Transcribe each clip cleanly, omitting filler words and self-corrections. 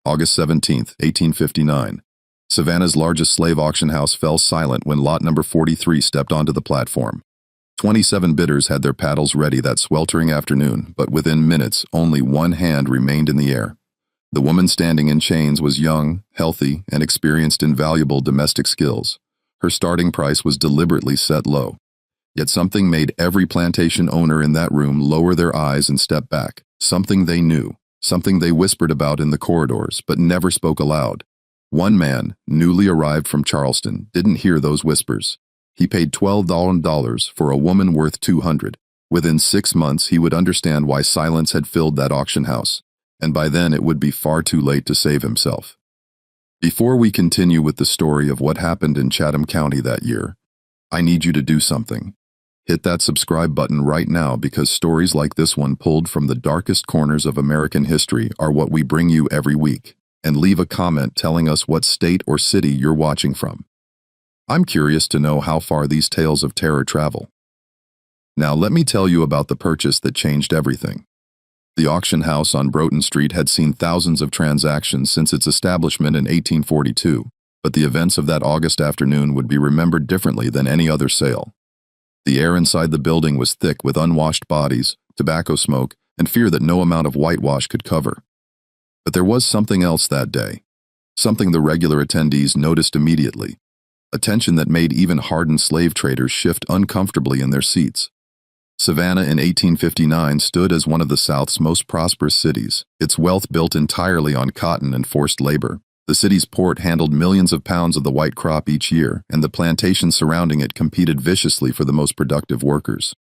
August 17, 1859. Savannah's largest slave auction house fell silent when lot number 43 stepped onto the platform. 27 bidders had their paddles ready that sweltering afternoon, but within minutes, only one hand remained in the air. The woman standing in chains was young, healthy, and experienced in valuable domestic skills. Her starting price was deliberately set low. Yet something made every plantation owner in that room lower their eyes and step back. Something they knew, something they whispered about in the corridors, but never spoke aloud. One man, newly arrived from Charleston, didn't hear those whispers. He paid $12 for a woman worth $200. Within 6 months, he would understand why silence had filled that auction house, and by then it would be far too late to save himself. Before we continue with the story of what happened in Chatham County that year, I need you to do something. Hit that subscribe button right now, because stories like this one pulled from the darkest corners of American history are what we bring you every week. And leave a comment telling us what state or city you're watching from. I'm curious to know how far these tales of terror travel. Now let me tell you about the purchase that changed everything. The auction house on Broughton Street had seen thousands of transactions since its establishment in 1842, but the events of that August afternoon would be remembered differently than any other sale. The air inside the building was thick with unwashed bodies, tobacco smoke, and fear that no amount of whitewash could cover. But there was something else that day, something the regular attendees noticed immediately, a tension that made even hardened slave traders shift uncomfortably in their seats. Savannah in 1859 stood as one of the South's most prosperous cities, its wealth built entirely on cotton and forced labor. The city's port handled millions of pounds of the white crop each year, and the plantations surrounding it competed viciously for the most productive workers.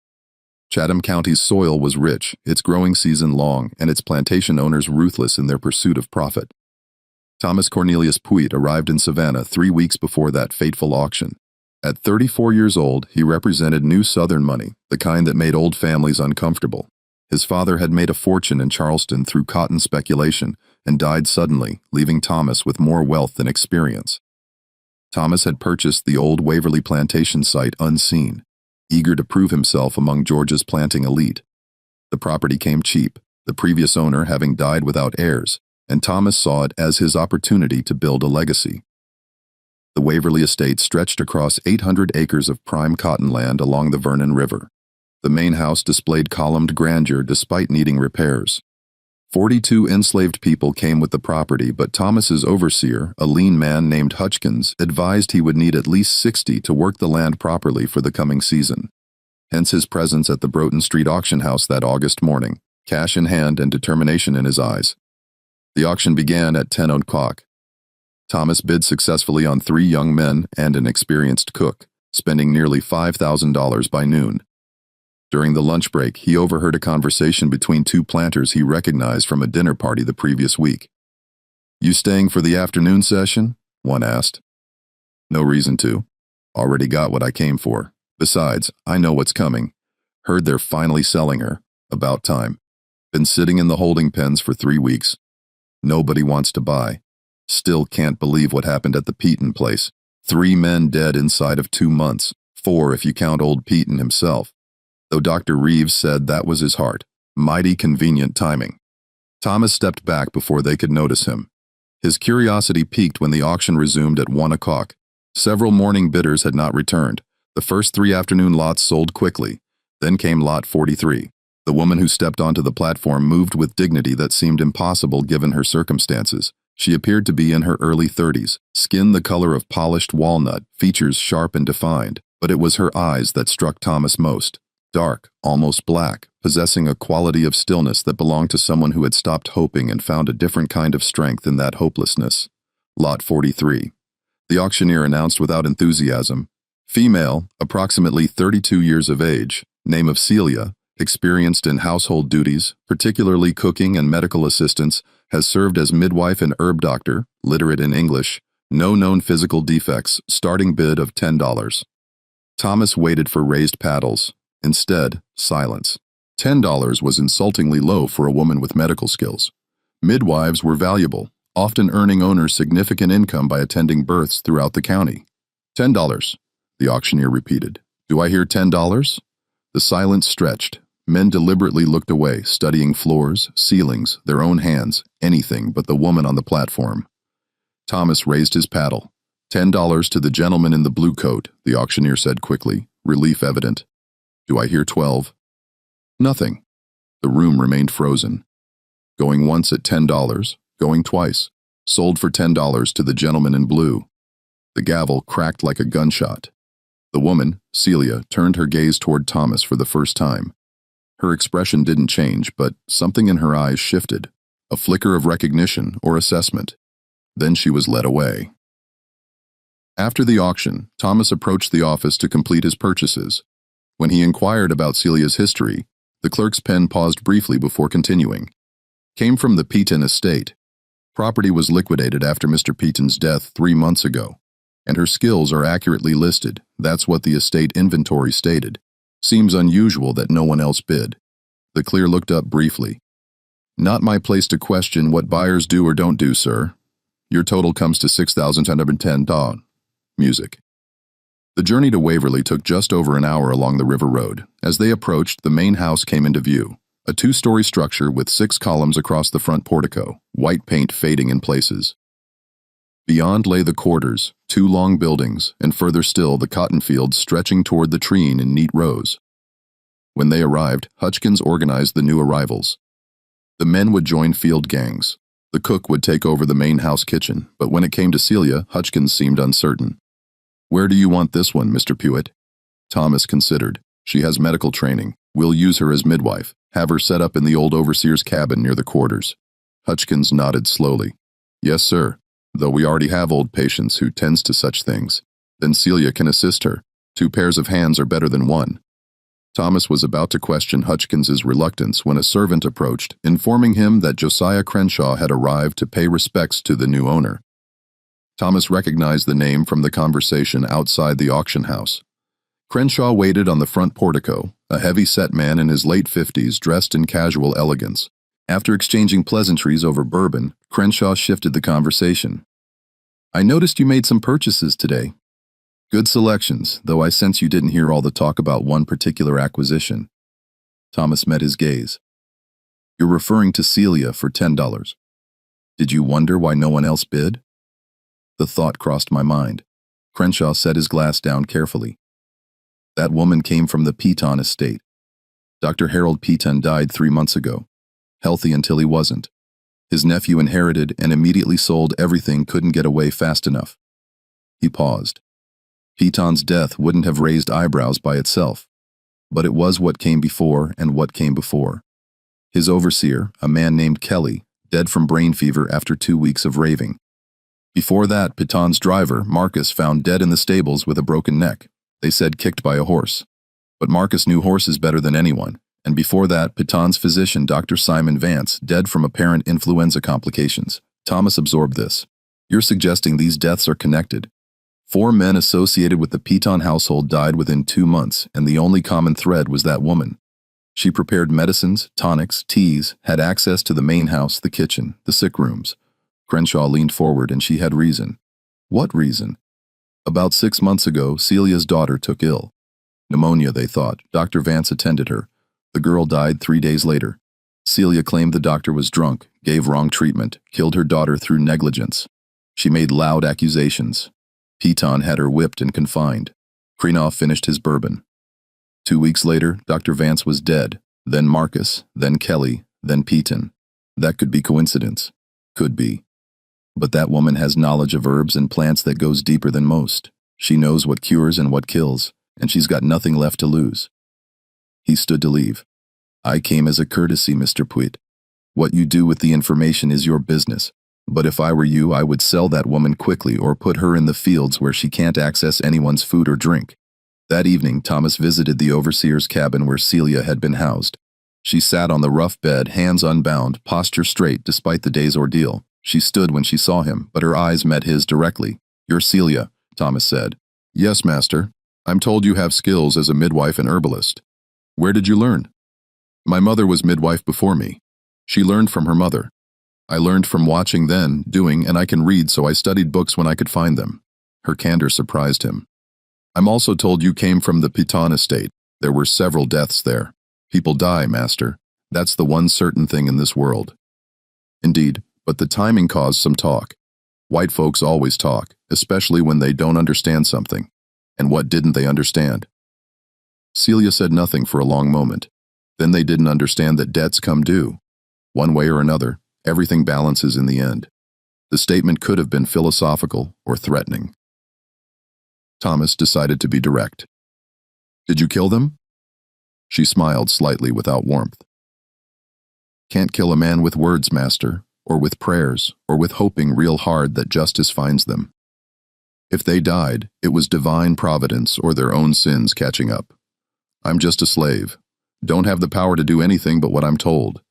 Chatham County's soil was rich, its growing season long, and its plantation owners ruthless in their pursuit of profit. Thomas Cornelius Puigt arrived in Savannah 3 weeks before that fateful auction. At 34 years old, he represented new Southern money, the kind that made old families uncomfortable. His father had made a fortune in Charleston through cotton speculation and died suddenly, leaving Thomas with more wealth than experience. Thomas had purchased the old Waverly Plantation site unseen, eager to prove himself among Georgia's planting elite. The property came cheap, the previous owner having died without heirs, and Thomas saw it as his opportunity to build a legacy. The Waverly estate stretched across 800 acres of prime cotton land along the Vernon River. The main house displayed columned grandeur despite needing repairs. 42 enslaved people came with the property, but Thomas's overseer, a lean man named Hutchkins, advised he would need at least 60 to work the land properly for the coming season. Hence his presence at the Broughton Street auction house that August morning, cash in hand and determination in his eyes. The auction began at 10 o'clock. Thomas bid successfully on 3 young men and an experienced cook, spending nearly $5,000 by noon. During the lunch break, he overheard a conversation between 2 planters he recognized from a dinner party the previous week. "You staying for the afternoon session?" one asked. "No reason to. Already got what I came for. Besides, I know what's coming. Heard they're finally selling her. About time. Been sitting in the holding pens for 3 weeks. Nobody wants to buy. Still can't believe what happened at the Peaton place. 3 men dead inside of 2 months. 4 if you count old Peaton himself. Though Dr. Reeves said that was his heart. Mighty convenient timing." Thomas stepped back before they could notice him. His curiosity piqued when the auction resumed at 1 o'clock. Several morning bidders had not returned. The first 3 afternoon lots sold quickly. Then came lot 43. The woman who stepped onto the platform moved with dignity that seemed impossible given her circumstances. She appeared to be in her early 30s, skin the color of polished walnut, features sharp and defined, but it was her eyes that struck Thomas most. Dark, almost black, possessing a quality of stillness that belonged to someone who had stopped hoping and found a different kind of strength in that hopelessness. Lot 43. The auctioneer announced without enthusiasm. Female, approximately 32 years of age, name of Celia, experienced in household duties, particularly cooking and medical assistance, has served as midwife and herb doctor, literate in English, no known physical defects, starting bid of $10. Thomas waited for raised paddles. Instead, silence. $10 was insultingly low for a woman with medical skills. Midwives were valuable, often earning owners significant income by attending births throughout the county. $10, the auctioneer repeated. "Do I hear $10? The silence stretched. Men deliberately looked away, studying floors, ceilings, their own hands, anything but the woman on the platform. Thomas raised his paddle. $10 to the gentleman in the blue coat, the auctioneer said quickly, relief evident. Do I hear 12? Nothing. The room remained frozen. Going once at $10, going twice. Sold for $10 to the gentleman in blue. The gavel cracked like a gunshot. The woman, Celia, turned her gaze toward Thomas for the first time. Her expression didn't change, but something in her eyes shifted, a flicker of recognition or assessment. Then she was led away. After the auction, Thomas approached the office to complete his purchases. When he inquired about Celia's history, the clerk's pen paused briefly before continuing. Came from the Peaton estate. Property was liquidated after Mr. Peaton's death 3 months ago, and her skills are accurately listed. That's what the estate inventory stated. Seems unusual that no one else bid. The clerk looked up briefly. Not my place to question what buyers do or don't do, sir. Your total comes to $6,1010. Music. The journey to Waverly took just over an hour along the river road. As they approached, the main house came into view. A 2-story structure with 6 columns across the front portico, white paint fading in places. Beyond lay the quarters, 2 long buildings, and further still the cotton fields stretching toward the treen in neat rows. When they arrived, Hutchkins organized the new arrivals. The men would join field gangs. The cook would take over the main house kitchen, but when it came to Celia, Hutchkins seemed uncertain. Where do you want this one, Mr. Pewitt? Thomas considered. She has medical training. We'll use her as midwife. Have her set up in the old overseer's cabin near the quarters. Hutchkins nodded slowly. Yes, sir. Though we already have old patients who tends to such things. Then Celia can assist her. 2 pairs of hands are better than 1. Thomas was about to question Hutchkins's reluctance when a servant approached, informing him that Josiah Crenshaw had arrived to pay respects to the new owner. Thomas recognized the name from the conversation outside the auction house. Crenshaw waited on the front portico, a heavy-set man in his late 50s dressed in casual elegance. After exchanging pleasantries over bourbon, Crenshaw shifted the conversation. I noticed you made some purchases today. Good selections, though I sense you didn't hear all the talk about one particular acquisition. Thomas met his gaze. You're referring to Celia for $10. Did you wonder why no one else bid? The thought crossed my mind. Crenshaw set his glass down carefully. That woman came from the Peaton estate. Dr. Harold Peaton died 3 months ago. Healthy until he wasn't. His nephew inherited and immediately sold everything, couldn't get away fast enough. He paused. Peaton's death wouldn't have raised eyebrows by itself, but it was what came before and what came before. His overseer, a man named Kelly, dead from brain fever after 2 weeks of raving. Before that, Peaton's driver, Marcus, found dead in the stables with a broken neck. They said kicked by a horse. But Marcus knew horses better than anyone. And before that, Peaton's physician, Dr. Simon Vance, dead from apparent influenza complications. Thomas absorbed this. You're suggesting these deaths are connected. 4 men associated with the Peaton household died within 2 months, and the only common thread was that woman. She prepared medicines, tonics, teas, had access to the main house, the kitchen, the sick rooms. Crenshaw leaned forward, and she had reason. What reason? About 6 months ago, Celia's daughter took ill. Pneumonia, they thought. Dr. Vance attended her. The girl died 3 days later. Celia claimed the doctor was drunk, gave wrong treatment, killed her daughter through negligence. She made loud accusations. Peaton had her whipped and confined. Crenoff finished his bourbon. 2 weeks later, Dr. Vance was dead, then Marcus, then Kelly, then Peaton. That could be coincidence. Could be. But that woman has knowledge of herbs and plants that goes deeper than most. She knows what cures and what kills, and she's got nothing left to lose. He stood to leave. I came as a courtesy, Mr. Pewitt. What you do with the information is your business. But if I were you, I would sell that woman quickly or put her in the fields where she can't access anyone's food or drink. That evening, Thomas visited the overseer's cabin where Celia had been housed. She sat on the rough bed, hands unbound, posture straight despite the day's ordeal. She stood when she saw him, but her eyes met his directly. You're Celia, Thomas said. Yes, master. I'm told you have skills as a midwife and herbalist. Where did you learn? My mother was midwife before me. She learned from her mother. I learned from watching then, doing, and I can read, so I studied books when I could find them. Her candor surprised him. I'm also told you came from the Peaton estate. There were several deaths there. People die, master. That's the one certain thing in this world. Indeed, but the timing caused some talk. White folks always talk, especially when they don't understand something. And what didn't they understand? Celia said nothing for a long moment. Then they didn't understand that debts come due. One way or another, everything balances in the end. The statement could have been philosophical or threatening. Thomas decided to be direct. Did you kill them? She smiled slightly without warmth. Can't kill a man with words, master, or with prayers, or with hoping real hard that justice finds them. If they died, it was divine providence or their own sins catching up. I'm just a slave. Don't have the power to do anything but what I'm told.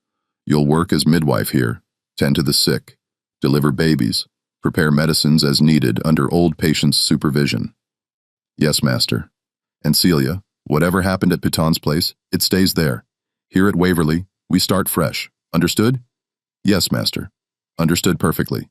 You'll work as midwife here, tend to the sick, deliver babies, prepare medicines as needed under old patients' supervision. Yes, master. And Celia, whatever happened at Piton's place, it stays there. Here at Waverly, we start fresh. Understood? Yes, master. Understood perfectly.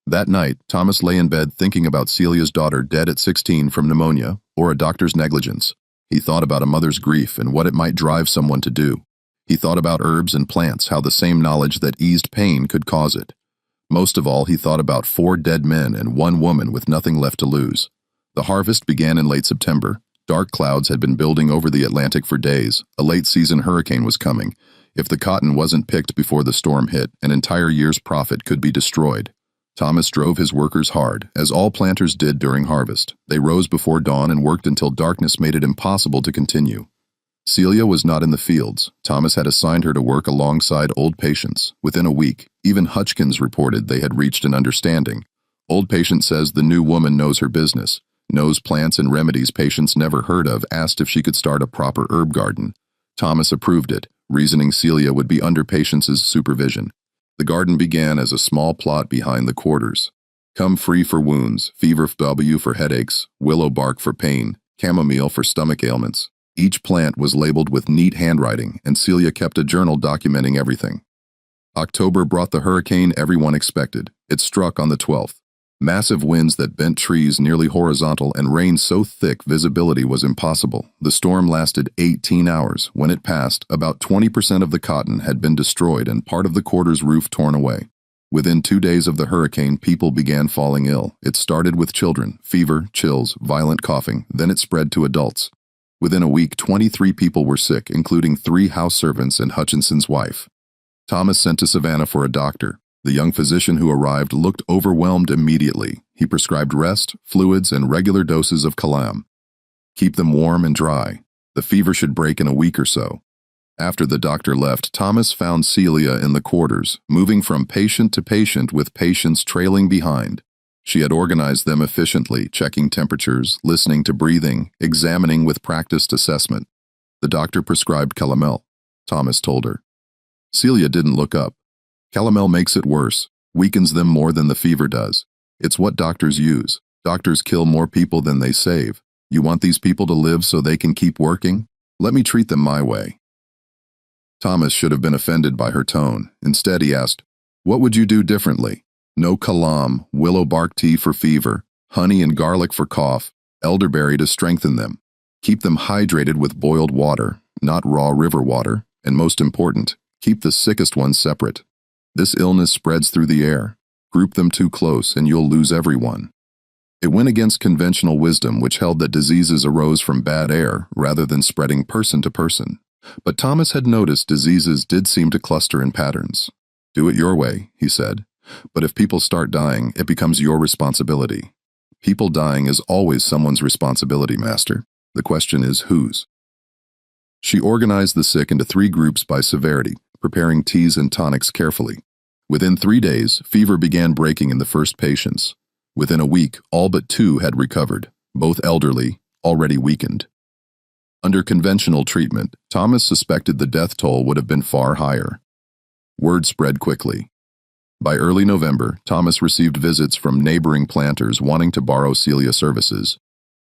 That night, Thomas lay in bed thinking about Celia's daughter dead at 16 from pneumonia or a doctor's negligence. He thought about a mother's grief and what it might drive someone to do. He thought about herbs and plants, how the same knowledge that eased pain could cause it. Most of all, he thought about 4 dead men and 1 woman with nothing left to lose. The harvest began in late September. Dark clouds had been building over the Atlantic for days. A late-season hurricane was coming. If the cotton wasn't picked before the storm hit, an entire year's profit could be destroyed. Thomas drove his workers hard, as all planters did during harvest. They rose before dawn and worked until darkness made it impossible to continue. Celia was not in the fields. Thomas had assigned her to work alongside old patients. Within a week, even Hutchkins reported they had reached an understanding. Old patient says the new woman knows her business, knows plants and remedies patients never heard of, asked if she could start a proper herb garden. Thomas approved it, reasoning Celia would be under patients' supervision. The garden began as a small plot behind the quarters. Come free for wounds, fever W for headaches, willow bark for pain, chamomile for stomach ailments. Each plant was labeled with neat handwriting, and Celia kept a journal documenting everything. October brought the hurricane everyone expected. It struck on the 12th. Massive winds that bent trees nearly horizontal and rain so thick visibility was impossible. The storm lasted 18 hours. When it passed, about 20% of the cotton had been destroyed and part of the quarter's roof torn away. Within 2 days of the hurricane, people began falling ill. It started with children, fever, chills, violent coughing, then it spread to adults. Within a week, 23 people were sick, including 3 house servants and Hutchinson's wife. Thomas sent to Savannah for a doctor. The young physician who arrived looked overwhelmed immediately. He prescribed rest, fluids, and regular doses of calam. Keep them warm and dry. The fever should break in a week or so. After the doctor left, Thomas found Celia in the quarters, moving from patient to patient with patients trailing behind. She had organized them efficiently, checking temperatures, listening to breathing, examining with practiced assessment. The doctor prescribed calomel, Thomas told her. Celia didn't look up. Calomel makes it worse, weakens them more than the fever does. It's what doctors use. Doctors kill more people than they save. You want these people to live so they can keep working? Let me treat them my way. Thomas should have been offended by her tone. Instead, he asked, what would you do differently? No calam, willow bark tea for fever, honey and garlic for cough, elderberry to strengthen them. Keep them hydrated with boiled water, not raw river water, and most important, keep the sickest ones separate. This illness spreads through the air. Group them too close and you'll lose everyone. It went against conventional wisdom, which held that diseases arose from bad air rather than spreading person to person. But Thomas had noticed diseases did seem to cluster in patterns. Do it your way, he said. But if people start dying, it becomes your responsibility. People dying is always someone's responsibility, master. The question is whose? She organized the sick into 3 groups by severity, preparing teas and tonics carefully. Within 3 days, fever began breaking in the first patients. Within a week, all but 2 had recovered, both elderly, already weakened. Under conventional treatment, Thomas suspected the death toll would have been far higher. Word spread quickly. By early November, Thomas received visits from neighboring planters wanting to borrow Celia services.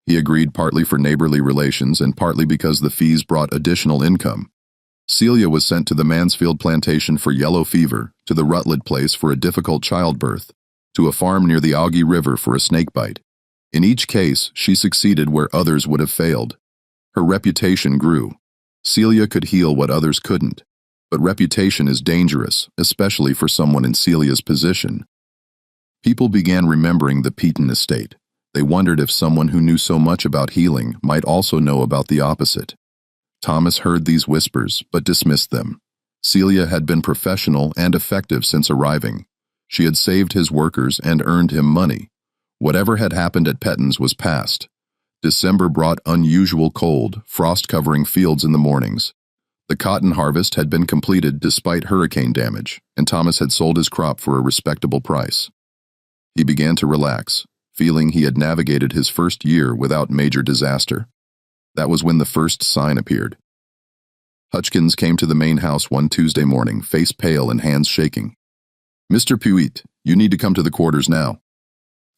He agreed partly for neighborly relations and partly because the fees brought additional income. Celia was sent to the Mansfield Plantation for yellow fever, to the Rutland place for a difficult childbirth, to a farm near the Augie River for a snakebite. In each case, she succeeded where others would have failed. Her reputation grew. Celia could heal what others couldn't, but reputation is dangerous, especially for someone in Celia's position. People began remembering the Peaton estate. They wondered if someone who knew so much about healing might also know about the opposite. Thomas heard these whispers, but dismissed them. Celia had been professional and effective since arriving. She had saved his workers and earned him money. Whatever had happened at Petton's was past. December brought unusual cold, frost-covering fields in the mornings. The cotton harvest had been completed despite hurricane damage, and Thomas had sold his crop for a respectable price. He began to relax, feeling he had navigated his first year without major disaster. That was when the first sign appeared. Hutchkins came to the main house one Tuesday morning, face pale and hands shaking. "Mr. Puit, you need to come to the quarters now."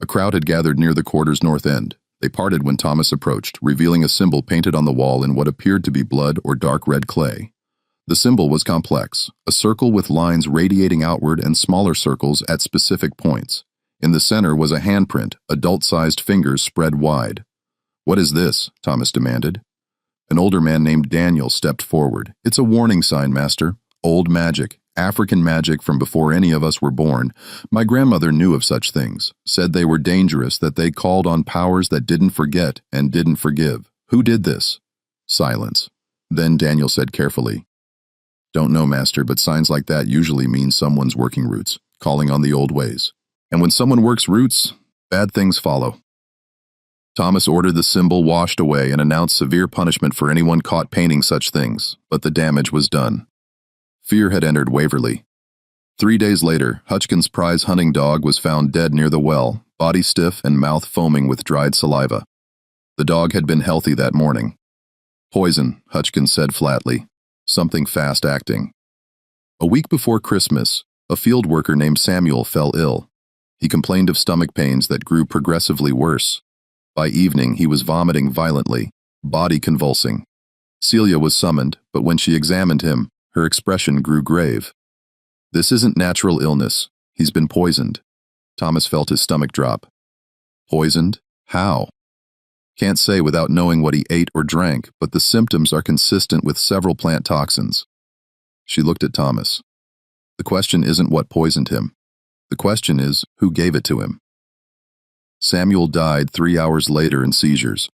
A crowd had gathered near the quarters' north end. They parted when Thomas approached, revealing a symbol painted on the wall in what appeared to be blood or dark red clay. The symbol was complex, a circle with lines radiating outward and smaller circles at specific points. In the center was a handprint, adult-sized fingers spread wide. "What is this?" Thomas demanded. An older man named Daniel stepped forward. "It's a warning sign, Master. Old magic. African magic from before any of us were born. My grandmother knew of such things, said they were dangerous, that they called on powers that didn't forget and didn't forgive. Who did this?" Silence. Then Daniel said carefully, "Don't know, Master, but signs like that usually mean someone's working roots, calling on the old ways. And when someone works roots, bad things follow." Thomas ordered the symbol washed away and announced severe punishment for anyone caught painting such things, but the damage was done. Fear had entered Waverly. 3 days later, Hutchkins' prize hunting dog was found dead near the well, body stiff and mouth foaming with dried saliva. The dog had been healthy that morning. "Poison," Hutchkins said flatly. "Something fast-acting." A week before Christmas, a field worker named Samuel fell ill. He complained of stomach pains that grew progressively worse. By evening, he was vomiting violently, body convulsing. Celia was summoned, but when she examined him, her expression grew grave. "This isn't natural illness. He's been poisoned." Thomas felt his stomach drop. "Poisoned? How?" "Can't say without knowing what he ate or drank, but the symptoms are consistent with several plant toxins." She looked at Thomas. "The question isn't what poisoned him. The question is, who gave it to him?" Samuel died 3 hours later in seizures.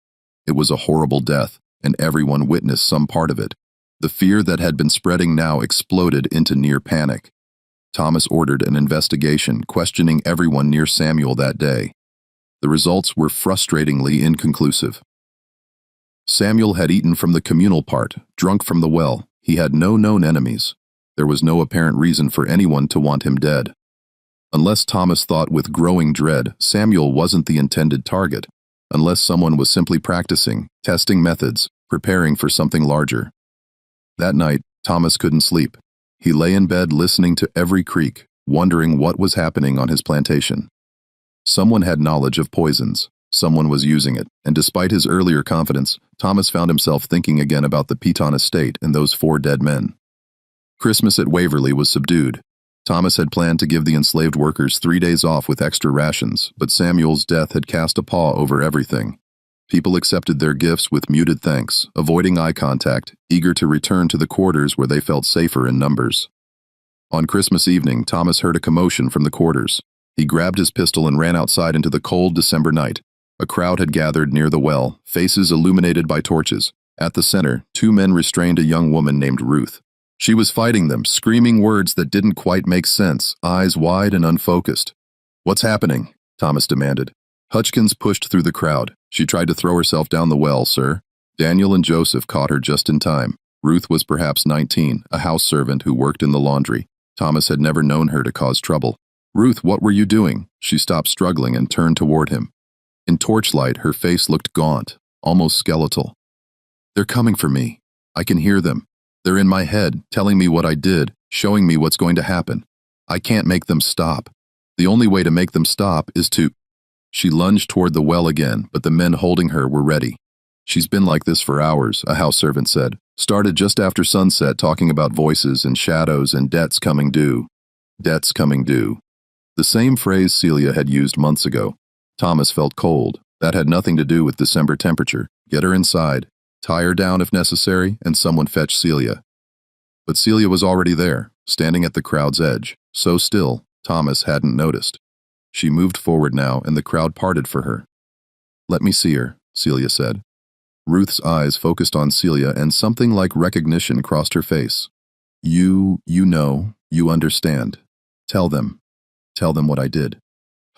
It was a horrible death, and everyone witnessed some part of it. The fear that had been spreading now exploded into near panic. Thomas ordered an investigation, questioning everyone near Samuel that day. The results were frustratingly inconclusive. Samuel had eaten from the communal part, drunk from the well. He had no known enemies. There was no apparent reason for anyone to want him dead. Unless Thomas thought with growing dread, Samuel wasn't the intended target. Unless someone was simply practicing, testing methods, preparing for something larger. That night, Thomas couldn't sleep. He lay in bed listening to every creak, wondering what was happening on his plantation. Someone had knowledge of poisons. Someone was using it, and despite his earlier confidence, Thomas found himself thinking again about the Peaton estate and those 4 dead men. Christmas at Waverly was subdued. Thomas had planned to give the enslaved workers 3 days off with extra rations, but Samuel's death had cast a pall over everything. People accepted their gifts with muted thanks, avoiding eye contact, eager to return to the quarters where they felt safer in numbers. On Christmas evening, Thomas heard a commotion from the quarters. He grabbed his pistol and ran outside into the cold December night. A crowd had gathered near the well, faces illuminated by torches. At the center, 2 men restrained a young woman named Ruth. She was fighting them, screaming words that didn't quite make sense, eyes wide and unfocused. "What's happening?" Thomas demanded. Hutchkins pushed through the crowd. "She tried to throw herself down the well, sir." Daniel and Joseph caught her just in time. Ruth was perhaps 19, a house servant who worked in the laundry. Thomas had never known her to cause trouble. "Ruth, what were you doing?" She stopped struggling and turned toward him. In torchlight, her face looked gaunt, almost skeletal. "They're coming for me. I can hear them. They're in my head, telling me what I did, showing me what's going to happen. I can't make them stop. The only way to make them stop is to—" She lunged toward the well again, but the men holding her were ready. "She's been like this for hours," a house servant said. "Started just after sunset, talking about voices and shadows and debts coming due." Debts coming due. The same phrase Celia had used months ago. Thomas felt cold. That had nothing to do with December temperature. "Get her inside." Tie her down if necessary, and someone fetch Celia. But Celia was already there, standing at the crowd's edge, so still, Thomas hadn't noticed. She moved forward now, and the crowd parted for her. "Let me see her," Celia said. Ruth's eyes focused on Celia, and something like recognition crossed her face. You know, you understand. Tell them what I did."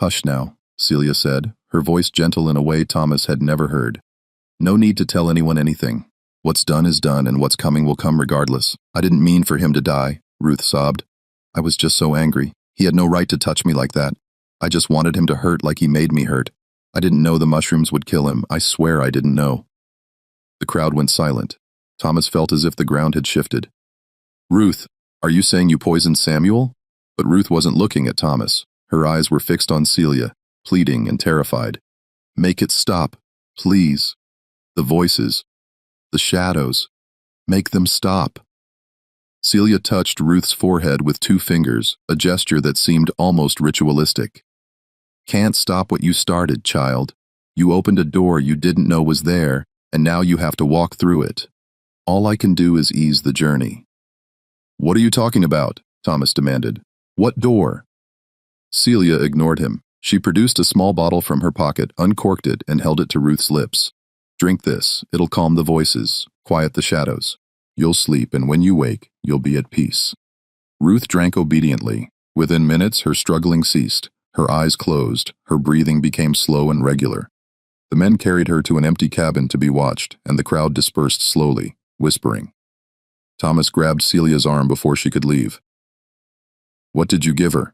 "Hush now," Celia said, her voice gentle in a way Thomas had never heard. "No need to tell anyone anything. What's done is done, and what's coming will come regardless. I didn't mean for him to die," Ruth sobbed. "I was just so angry. He had no right to touch me like that. I just wanted him to hurt like he made me hurt. I didn't know the mushrooms would kill him. I swear I didn't know." The crowd went silent. Thomas felt as if the ground had shifted. "Ruth, are you saying you poisoned Samuel?" But Ruth wasn't looking at Thomas. Her eyes were fixed on Celia, pleading and terrified. "Make it stop, please. The voices, the shadows, make them stop." Celia touched Ruth's forehead with 2 fingers, a gesture that seemed almost ritualistic. "Can't stop what you started, child. You opened a door you didn't know was there, and now you have to walk through it. All I can do is ease the journey." "What are you talking about?" Thomas demanded. "What door?" Celia ignored him. She produced a small bottle from her pocket, uncorked it, and held it to Ruth's lips. "Drink this. It'll calm the voices, quiet the shadows. You'll sleep, and when you wake, you'll be at peace." Ruth drank obediently. Within minutes, her struggling ceased. Her eyes closed. Her breathing became slow and regular. The men carried her to an empty cabin to be watched, and the crowd dispersed slowly, whispering. Thomas grabbed Celia's arm before she could leave. "What did you give her?"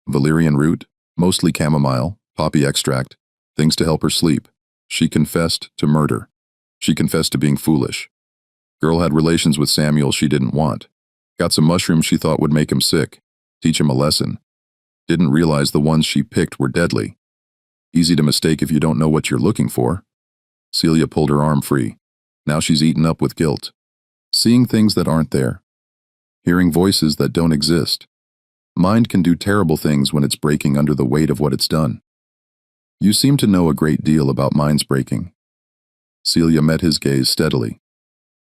"Valerian root, mostly chamomile, poppy extract, things to help her sleep. She confessed to murder. She confessed to being foolish. Girl had relations with Samuel she didn't want. Got some mushrooms she thought would make him sick, teach him a lesson. Didn't realize the ones she picked were deadly. Easy to mistake if you don't know what you're looking for." Celia pulled her arm free. Now she's eaten up with guilt. Seeing things that aren't there. Hearing voices that don't exist. Mind can do terrible things when it's breaking under the weight of what it's done. "You seem to know a great deal about minds breaking." Celia met his gaze steadily.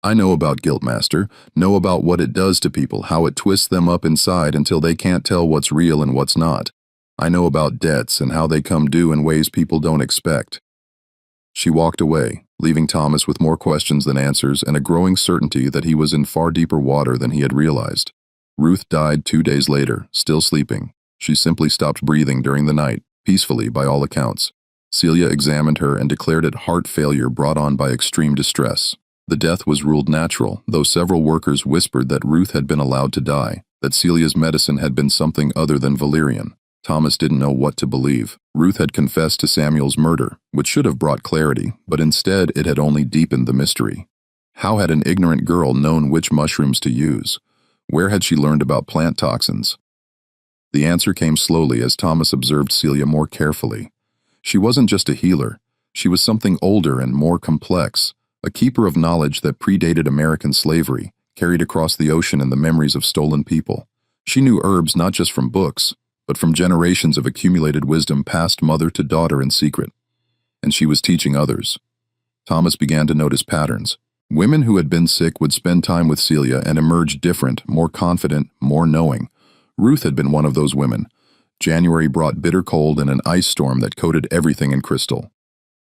"I know about guilt, Master. Know about what it does to people, how it twists them up inside until they can't tell what's real and what's not. I know about debts and how they come due in ways people don't expect." She walked away, leaving Thomas with more questions than answers and a growing certainty that he was in far deeper water than he had realized. Ruth died 2 days later, still sleeping. She simply stopped breathing during the night, peacefully by all accounts. Celia examined her and declared it heart failure brought on by extreme distress. The death was ruled natural, though several workers whispered that Ruth had been allowed to die, that Celia's medicine had been something other than valerian. Thomas didn't know what to believe. Ruth had confessed to Samuel's murder, which should have brought clarity, but instead it had only deepened the mystery. How had an ignorant girl known which mushrooms to use? Where had she learned about plant toxins? The answer came slowly as Thomas observed Celia more carefully. She wasn't just a healer. She was something older and more complex, a keeper of knowledge that predated American slavery, carried across the ocean in the memories of stolen people. She knew herbs not just from books, but from generations of accumulated wisdom passed mother to daughter in secret. And she was teaching others. Thomas began to notice patterns. Women who had been sick would spend time with Celia and emerge different, more confident, more knowing. Ruth had been one of those women. January brought bitter cold and an ice storm that coated everything in crystal.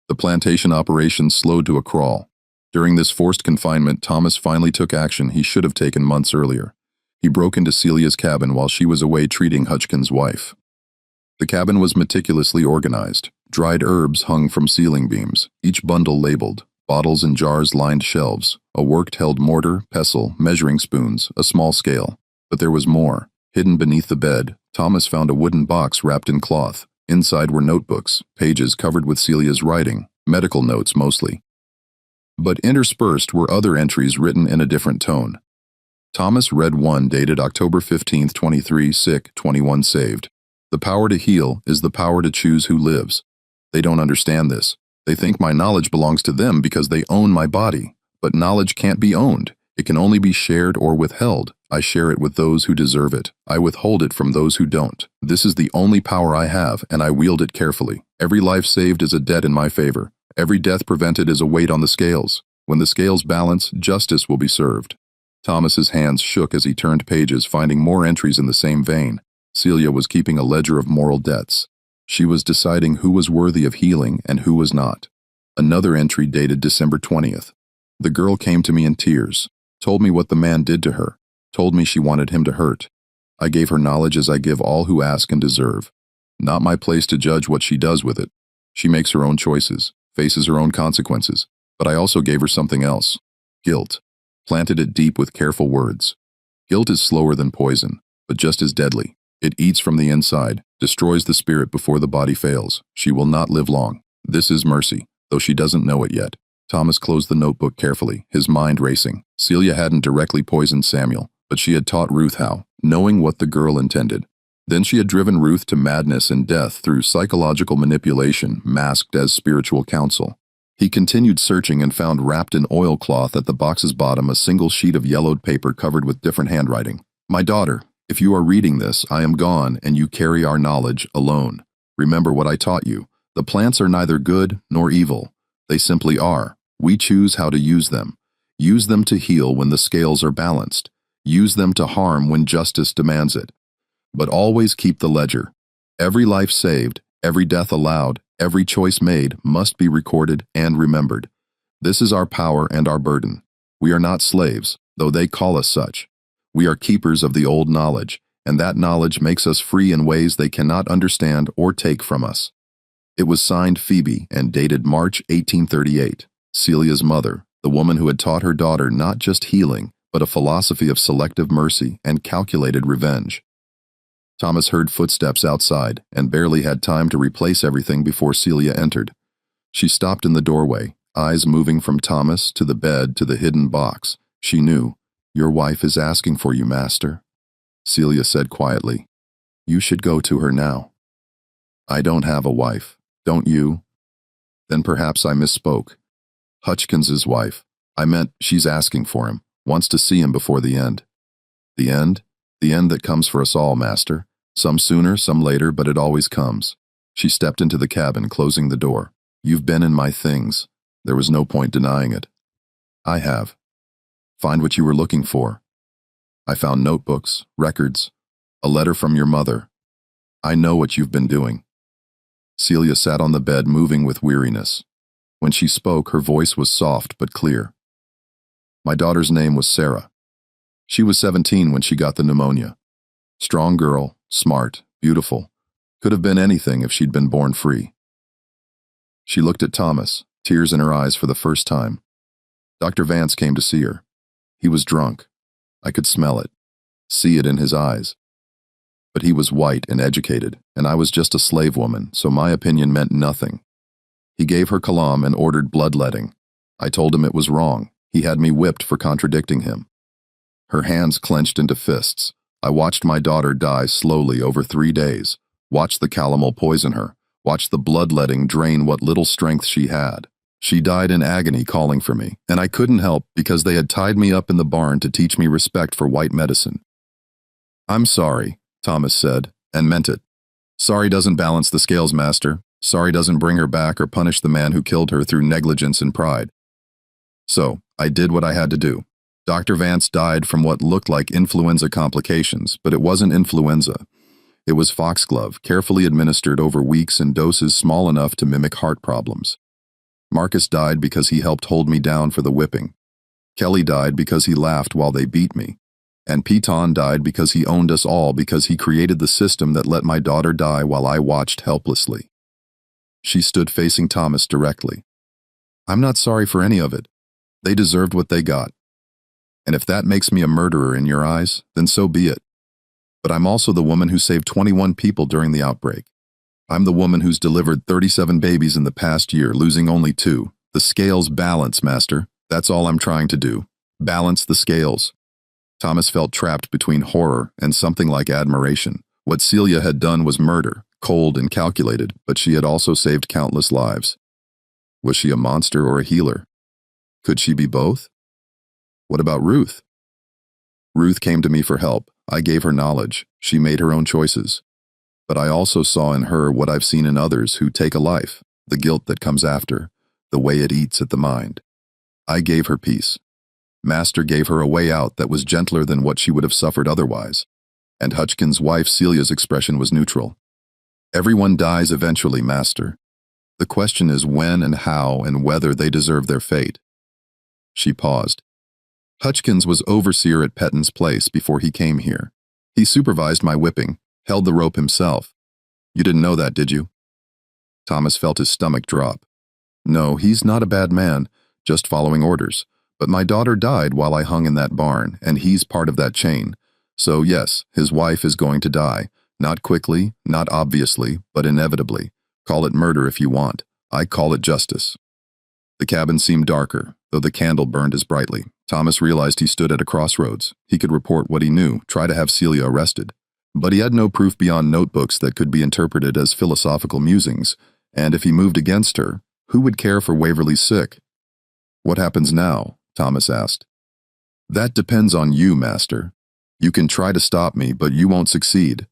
The plantation operation slowed to a crawl. During this forced confinement, Thomas finally took action he should have taken months earlier. He broke into Celia's cabin while she was away treating Hutchkins's wife. The cabin was meticulously organized. Dried herbs hung from ceiling beams, each bundle labeled. Bottles and jars lined shelves. A worked held mortar, pestle, measuring spoons, a small scale. But there was more. Hidden beneath the bed, Thomas found a wooden box wrapped in cloth. Inside were notebooks, pages covered with Celia's writing, medical notes mostly. But interspersed were other entries written in a different tone. Thomas read one dated October 15, 23, sick, 21 saved. "The power to heal is the power to choose who lives. They don't understand this. They think my knowledge belongs to them because they own my body. But knowledge can't be owned. It can only be shared or withheld. I share it with those who deserve it. I withhold it from those who don't. This is the only power I have, and I wield it carefully. Every life saved is a debt in my favor. Every death prevented is a weight on the scales. When the scales balance, justice will be served. Thomas's hands shook as he turned pages, finding more entries in the same vein. Celia was keeping a ledger of moral debts. She was deciding who was worthy of healing and who was not. Another entry dated December 20th. The girl came to me in tears, told me what the man did to her, told me she wanted him to hurt. I gave her knowledge as I give all who ask and deserve. Not my place to judge what she does with it. She makes her own choices, faces her own consequences. But I also gave her something else. Guilt. Planted it deep with careful words. Guilt is slower than poison, but just as deadly. It eats from the inside, destroys the spirit before the body fails. She will not live long. This is mercy, though she doesn't know it yet. Thomas closed the notebook carefully, his mind racing. Celia hadn't directly poisoned Samuel, but she had taught Ruth how, knowing what the girl intended. Then she had driven Ruth to madness and death through psychological manipulation masked as spiritual counsel. He continued searching and found wrapped in oilcloth at the box's bottom a single sheet of yellowed paper covered with different handwriting. My daughter, if you are reading this, I am gone and you carry our knowledge alone. Remember what I taught you. The plants are neither good nor evil. They simply are. We choose how to use them. Use them to heal when the scales are balanced. Use them to harm when justice demands it. But always keep the ledger. Every life saved, every death allowed, every choice made must be recorded and remembered. This is our power and our burden. We are not slaves, though they call us such. We are keepers of the old knowledge, and that knowledge makes us free in ways they cannot understand or take from us. It was signed Phoebe and dated March 1838. Celia's mother, the woman who had taught her daughter not just healing, but a philosophy of selective mercy and calculated revenge. Thomas heard footsteps outside and barely had time to replace everything before Celia entered. She stopped in the doorway, eyes moving from Thomas to the bed to the hidden box. She knew, "Your wife is asking for you, master," Celia said quietly. "You should go to her now." "I don't have a wife, don't you?" Then perhaps I misspoke. Hutchins's wife. I meant she's asking for him, wants to see him before the end. The end? The end that comes for us all, master. Some sooner, some later, but it always comes. She stepped into the cabin, closing the door. "You've been in my things." There was no point denying it. "I have. Find what you were looking for." "I found notebooks, records, a letter from your mother. I know what you've been doing." Celia sat on the bed, moving with weariness. When she spoke, her voice was soft but clear. "My daughter's name was Sarah. She was 17 when she got the pneumonia. Strong girl, smart, beautiful. Could have been anything if she'd been born free." She looked at Thomas, tears in her eyes for the first time. Dr. Vance came to see her. He was drunk. I could smell it, see it in his eyes. But he was white and educated, and I was just a slave woman, so my opinion meant nothing. He gave her kalam and ordered bloodletting. I told him it was wrong. He had me whipped for contradicting him. Her hands clenched into fists. I watched my daughter die slowly over 3 days, watched the calomel poison her, watched the bloodletting drain what little strength she had. She died in agony calling for me, and I couldn't help because they had tied me up in the barn to teach me respect for white medicine. "I'm sorry," Thomas said, and meant it. "Sorry doesn't balance the scales, master. Sorry doesn't bring her back or punish the man who killed her through negligence and pride." So, I did what I had to do. Dr. Vance died from what looked like influenza complications, but it wasn't influenza. It was foxglove, carefully administered over weeks in doses small enough to mimic heart problems. Marcus died because he helped hold me down for the whipping. Kelly died because he laughed while they beat me. And Piton died because he owned us all because he created the system that let my daughter die while I watched helplessly. She stood facing Thomas directly. "I'm not sorry for any of it. They deserved what they got. And if that makes me a murderer in your eyes, then so be it. But I'm also the woman who saved 21 people during the outbreak. I'm the woman who's delivered 37 babies in the past year, losing only 2. The scales balance, master. That's all I'm trying to do. Balance the scales." Thomas felt trapped between horror and something like admiration. What Celia had done was murder, cold and calculated, but she had also saved countless lives. Was she a monster or a healer? Could she be both? What about Ruth? Ruth came to me for help. I gave her knowledge. She made her own choices. But I also saw in her what I've seen in others who take a life, the guilt that comes after, the way it eats at the mind. I gave her peace. Master gave her a way out that was gentler than what she would have suffered otherwise. And Hutchkins's wife Celia's expression was neutral. Everyone dies eventually, Master. The question is when and how and whether they deserve their fate. She paused. Hutchkins was overseer at Petton's place before he came here. He supervised my whipping, held the rope himself. You didn't know that, did you? Thomas felt his stomach drop. No, he's not a bad man, just following orders. But my daughter died while I hung in that barn, and he's part of that chain. So yes, his wife is going to die. Not quickly, not obviously, but inevitably. Call it murder if you want. I call it justice. The cabin seemed darker, though the candle burned as brightly. Thomas realized he stood at a crossroads. He could report what he knew, try to have Celia arrested. But he had no proof beyond notebooks that could be interpreted as philosophical musings, and if he moved against her, who would care for Waverly's sick? What happens now? Thomas asked. That depends on you, Master. You can try to stop me, but you won't succeed.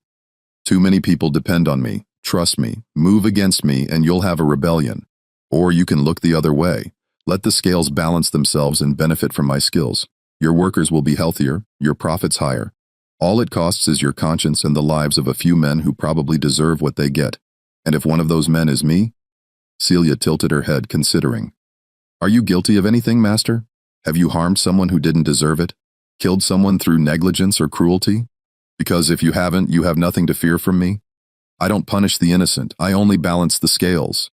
Too many people depend on me. Trust me. Move against me, and you'll have a rebellion. Or you can look the other way. Let the scales balance themselves and benefit from my skills. Your workers will be healthier, your profits higher. All it costs is your conscience and the lives of a few men who probably deserve what they get. And if one of those men is me? Celia tilted her head, considering. Are you guilty of anything, Master? Have you harmed someone who didn't deserve it? Killed someone through negligence or cruelty? Because if you haven't, you have nothing to fear from me. I don't punish the innocent, I only balance the scales.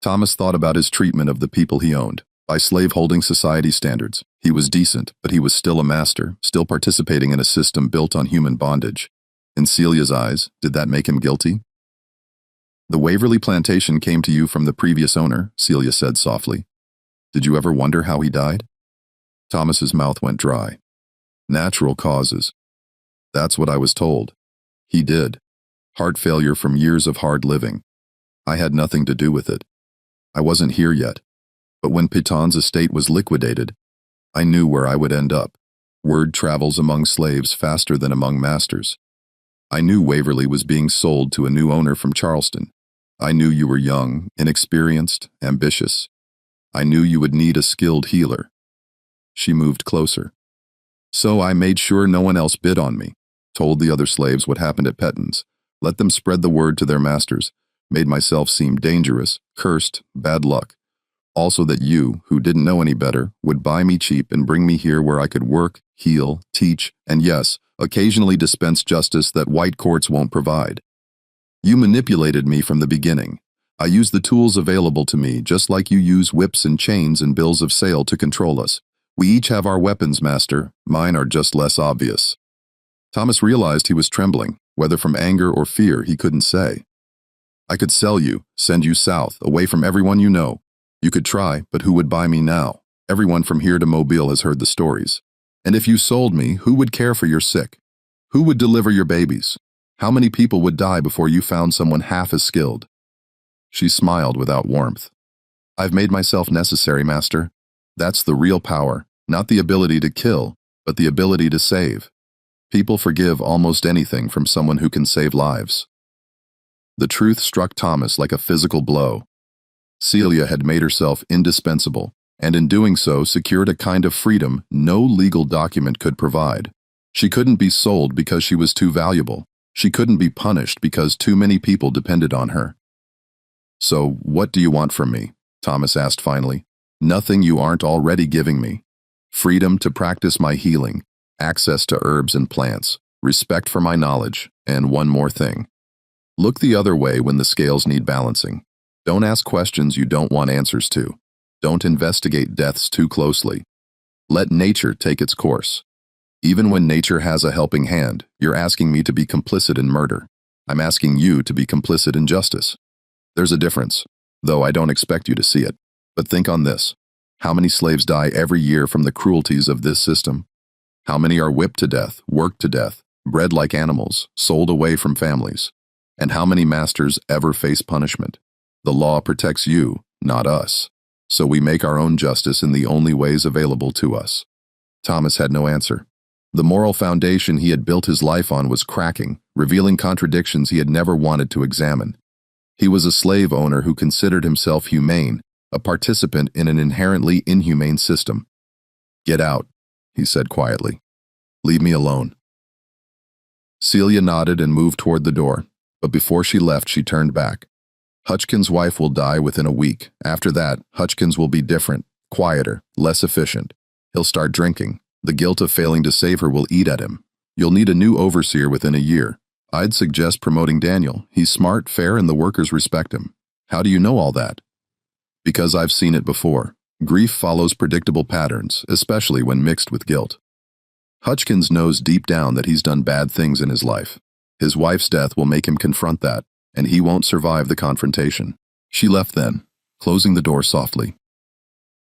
Thomas thought about his treatment of the people he owned. By slave-holding society standards, he was decent, but he was still a master, still participating in a system built on human bondage. In Celia's eyes, did that make him guilty? The Waverly Plantation came to you from the previous owner, Celia said softly. Did you ever wonder how he died? Thomas's mouth went dry. Natural causes. That's what I was told. He did. Heart failure from years of hard living. I had nothing to do with it. I wasn't here yet. But when Pétion's estate was liquidated, I knew where I would end up. Word travels among slaves faster than among masters. I knew Waverly was being sold to a new owner from Charleston. I knew you were young, inexperienced, ambitious. I knew you would need a skilled healer. She moved closer. So I made sure no one else bid on me, told the other slaves what happened at Petton's, let them spread the word to their masters, made myself seem dangerous, cursed, bad luck. Also that you, who didn't know any better, would buy me cheap and bring me here where I could work, heal, teach, and yes, occasionally dispense justice that white courts won't provide. You manipulated me from the beginning. I used the tools available to me, just like you use whips and chains and bills of sale to control us. We each have our weapons, Master. Mine are just less obvious. Thomas realized he was trembling, whether from anger or fear he couldn't say. I could sell you, send you south, away from everyone you know. You could try, but who would buy me now? Everyone from here to Mobile has heard the stories. And if you sold me, who would care for your sick? Who would deliver your babies? How many people would die before you found someone half as skilled? She smiled without warmth. I've made myself necessary, Master. That's the real power, not the ability to kill, but the ability to save. People forgive almost anything from someone who can save lives. The truth struck Thomas like a physical blow. Celia had made herself indispensable, and in doing so secured a kind of freedom no legal document could provide. She couldn't be sold because she was too valuable. She couldn't be punished because too many people depended on her. So, what do you want from me? Thomas asked finally. Nothing you aren't already giving me. Freedom to practice my healing, access to herbs and plants, respect for my knowledge, and one more thing. Look the other way when the scales need balancing. Don't ask questions you don't want answers to. Don't investigate deaths too closely. Let nature take its course. Even when nature has a helping hand, you're asking me to be complicit in murder. I'm asking you to be complicit in justice. There's a difference, though I don't expect you to see it. But think on this. How many slaves die every year from the cruelties of this system? How many are whipped to death, worked to death, bred like animals, sold away from families? And how many masters ever face punishment? The law protects you, not us. So we make our own justice in the only ways available to us. Thomas had no answer. The moral foundation he had built his life on was cracking, revealing contradictions he had never wanted to examine. He was a slave owner who considered himself humane, a participant in an inherently inhumane system. "Get out," he said quietly. "Leave me alone." Celia nodded and moved toward the door, but before she left, she turned back. "Hutchkins' wife will die within a week. After that, Hutchkins will be different, quieter, less efficient. He'll start drinking. The guilt of failing to save her will eat at him. You'll need a new overseer within a year. I'd suggest promoting Daniel. He's smart, fair, and the workers respect him." "How do you know all that?" "Because I've seen it before. Grief follows predictable patterns, especially when mixed with guilt. Hutchkins knows deep down that he's done bad things in his life. His wife's death will make him confront that, and he won't survive the confrontation." She left then, closing the door softly.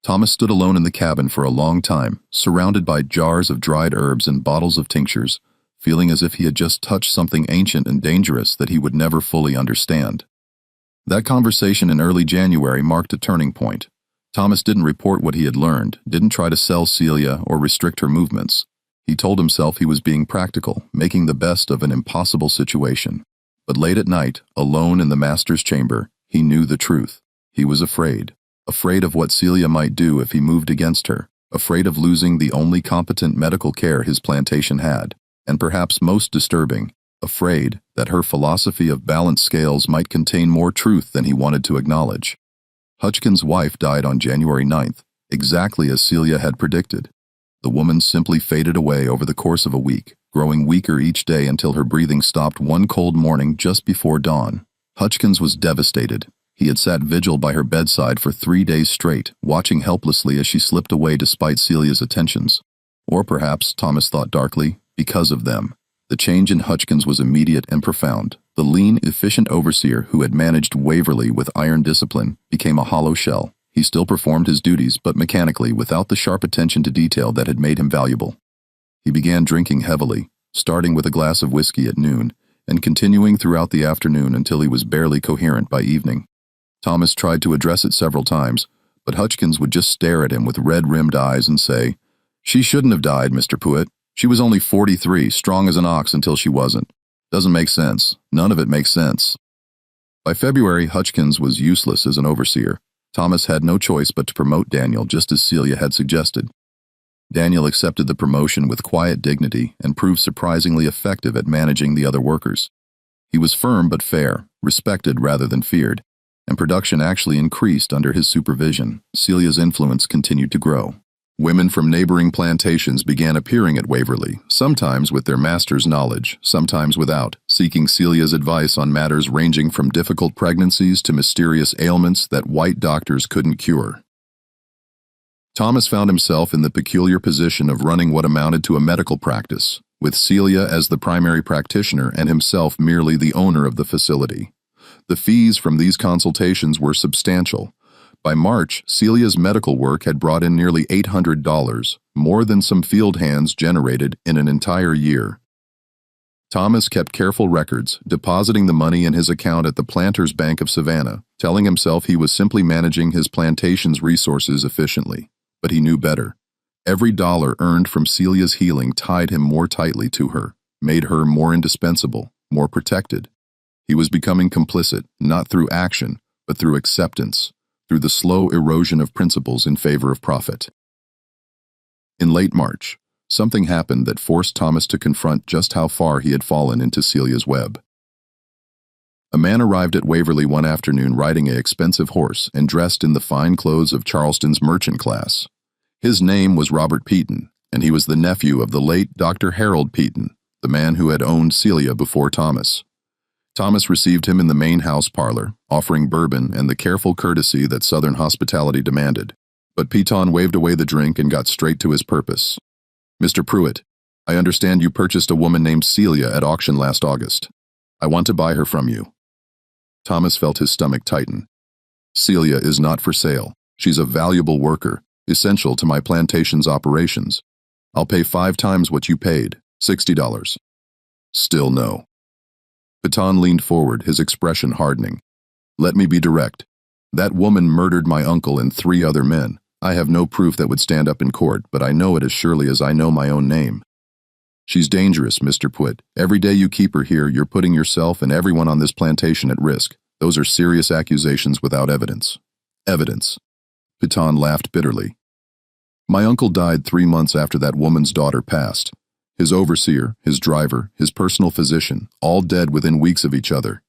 Thomas stood alone in the cabin for a long time, surrounded by jars of dried herbs and bottles of tinctures, feeling as if he had just touched something ancient and dangerous that he would never fully understand. That conversation in early January marked a turning point. Thomas didn't report what he had learned, didn't try to sell Celia or restrict her movements. He told himself he was being practical, making the best of an impossible situation. But late at night, alone in the master's chamber, he knew the truth. He was afraid of what Celia might do if he moved against her, afraid of losing the only competent medical care his plantation had, and perhaps most disturbing, afraid that her philosophy of balanced scales might contain more truth than he wanted to acknowledge. Hutchkins' wife died on January 9th, exactly as Celia had predicted. The woman simply faded away over the course of a week, growing weaker each day until her breathing stopped one cold morning just before dawn. Hutchkins was devastated. He had sat vigil by her bedside for 3 days straight, watching helplessly as she slipped away despite Celia's attentions. Or perhaps, Thomas thought darkly, because of them. The change in Hutchkins was immediate and profound. The lean, efficient overseer who had managed Waverly with iron discipline became a hollow shell. He still performed his duties, but mechanically, without the sharp attention to detail that had made him valuable. He began drinking heavily, starting with a glass of whiskey at noon, and continuing throughout the afternoon until he was barely coherent by evening. Thomas tried to address it several times, but Hutchkins would just stare at him with red-rimmed eyes and say, "She shouldn't have died, Mr. Pruitt. She was only 43, strong as an ox until she wasn't. Doesn't make sense. None of it makes sense." By February, Hutchkins was useless as an overseer. Thomas had no choice but to promote Daniel just as Celia had suggested. Daniel accepted the promotion with quiet dignity and proved surprisingly effective at managing the other workers. He was firm but fair, respected rather than feared, and production actually increased under his supervision. Celia's influence continued to grow. Women from neighboring plantations began appearing at Waverly, sometimes with their master's knowledge, sometimes without, seeking Celia's advice on matters ranging from difficult pregnancies to mysterious ailments that white doctors couldn't cure. Thomas found himself in the peculiar position of running what amounted to a medical practice, with Celia as the primary practitioner and himself merely the owner of the facility. The fees from these consultations were substantial. By March, Celia's medical work had brought in nearly $800, more than some field hands generated in an entire year. Thomas kept careful records, depositing the money in his account at the Planters Bank of Savannah, telling himself he was simply managing his plantation's resources efficiently. But he knew better. Every dollar earned from Celia's healing tied him more tightly to her, made her more indispensable, more protected. He was becoming complicit, not through action, but through acceptance, through the slow erosion of principles in favor of profit. In late March, something happened that forced Thomas to confront just how far he had fallen into Celia's web. A man arrived at Waverly one afternoon riding an expensive horse and dressed in the fine clothes of Charleston's merchant class. His name was Robert Peaton, and he was the nephew of the late Dr. Harold Peaton, the man who had owned Celia before Thomas. Thomas received him in the main house parlor, offering bourbon and the careful courtesy that Southern hospitality demanded. But Peaton waved away the drink and got straight to his purpose. "Mr. Pruitt, I understand you purchased a woman named Celia at auction last August. I want to buy her from you." Thomas felt his stomach tighten. "Celia is not for sale. She's a valuable worker, essential to my plantation's operations. I'll pay 5 times what you paid, $60. "Still no." Peaton leaned forward, his expression hardening. "Let me be direct. That woman murdered my uncle and 3 other men. I have no proof that would stand up in court, but I know it as surely as I know my own name. She's dangerous, Mr. Pruitt. Every day you keep her here, you're putting yourself and everyone on this plantation at risk. Those are serious accusations without evidence." "Evidence," Piton laughed bitterly. My uncle died 3 months after that woman's daughter passed. His overseer, his driver, his personal physician, all dead within weeks of each other.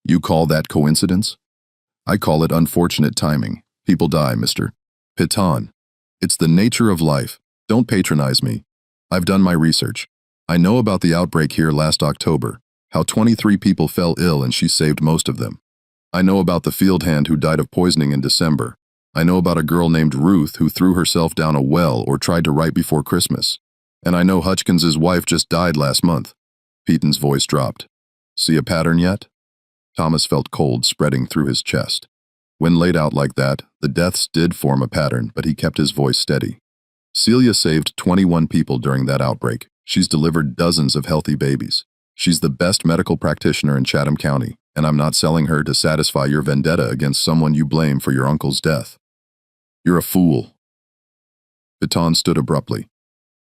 You call that coincidence? I call it unfortunate timing. People die, Mr. Piton. It's the nature of life. Don't patronize me. I've done my research. I know about the outbreak here last October, how 23 people fell ill and she saved most of them. I know about the field hand who died of poisoning in December. I know about a girl named Ruth who threw herself down a well or tried to right before Christmas. And I know Hutchins's wife just died last month. Piton's voice dropped. See a pattern yet? Thomas felt cold spreading through his chest. When laid out like that, the deaths did form a pattern, but he kept his voice steady. Celia saved 21 people during that outbreak. She's delivered dozens of healthy babies. She's the best medical practitioner in Chatham County, and I'm not selling her to satisfy your vendetta against someone you blame for your uncle's death. You're a fool. Piton stood abruptly.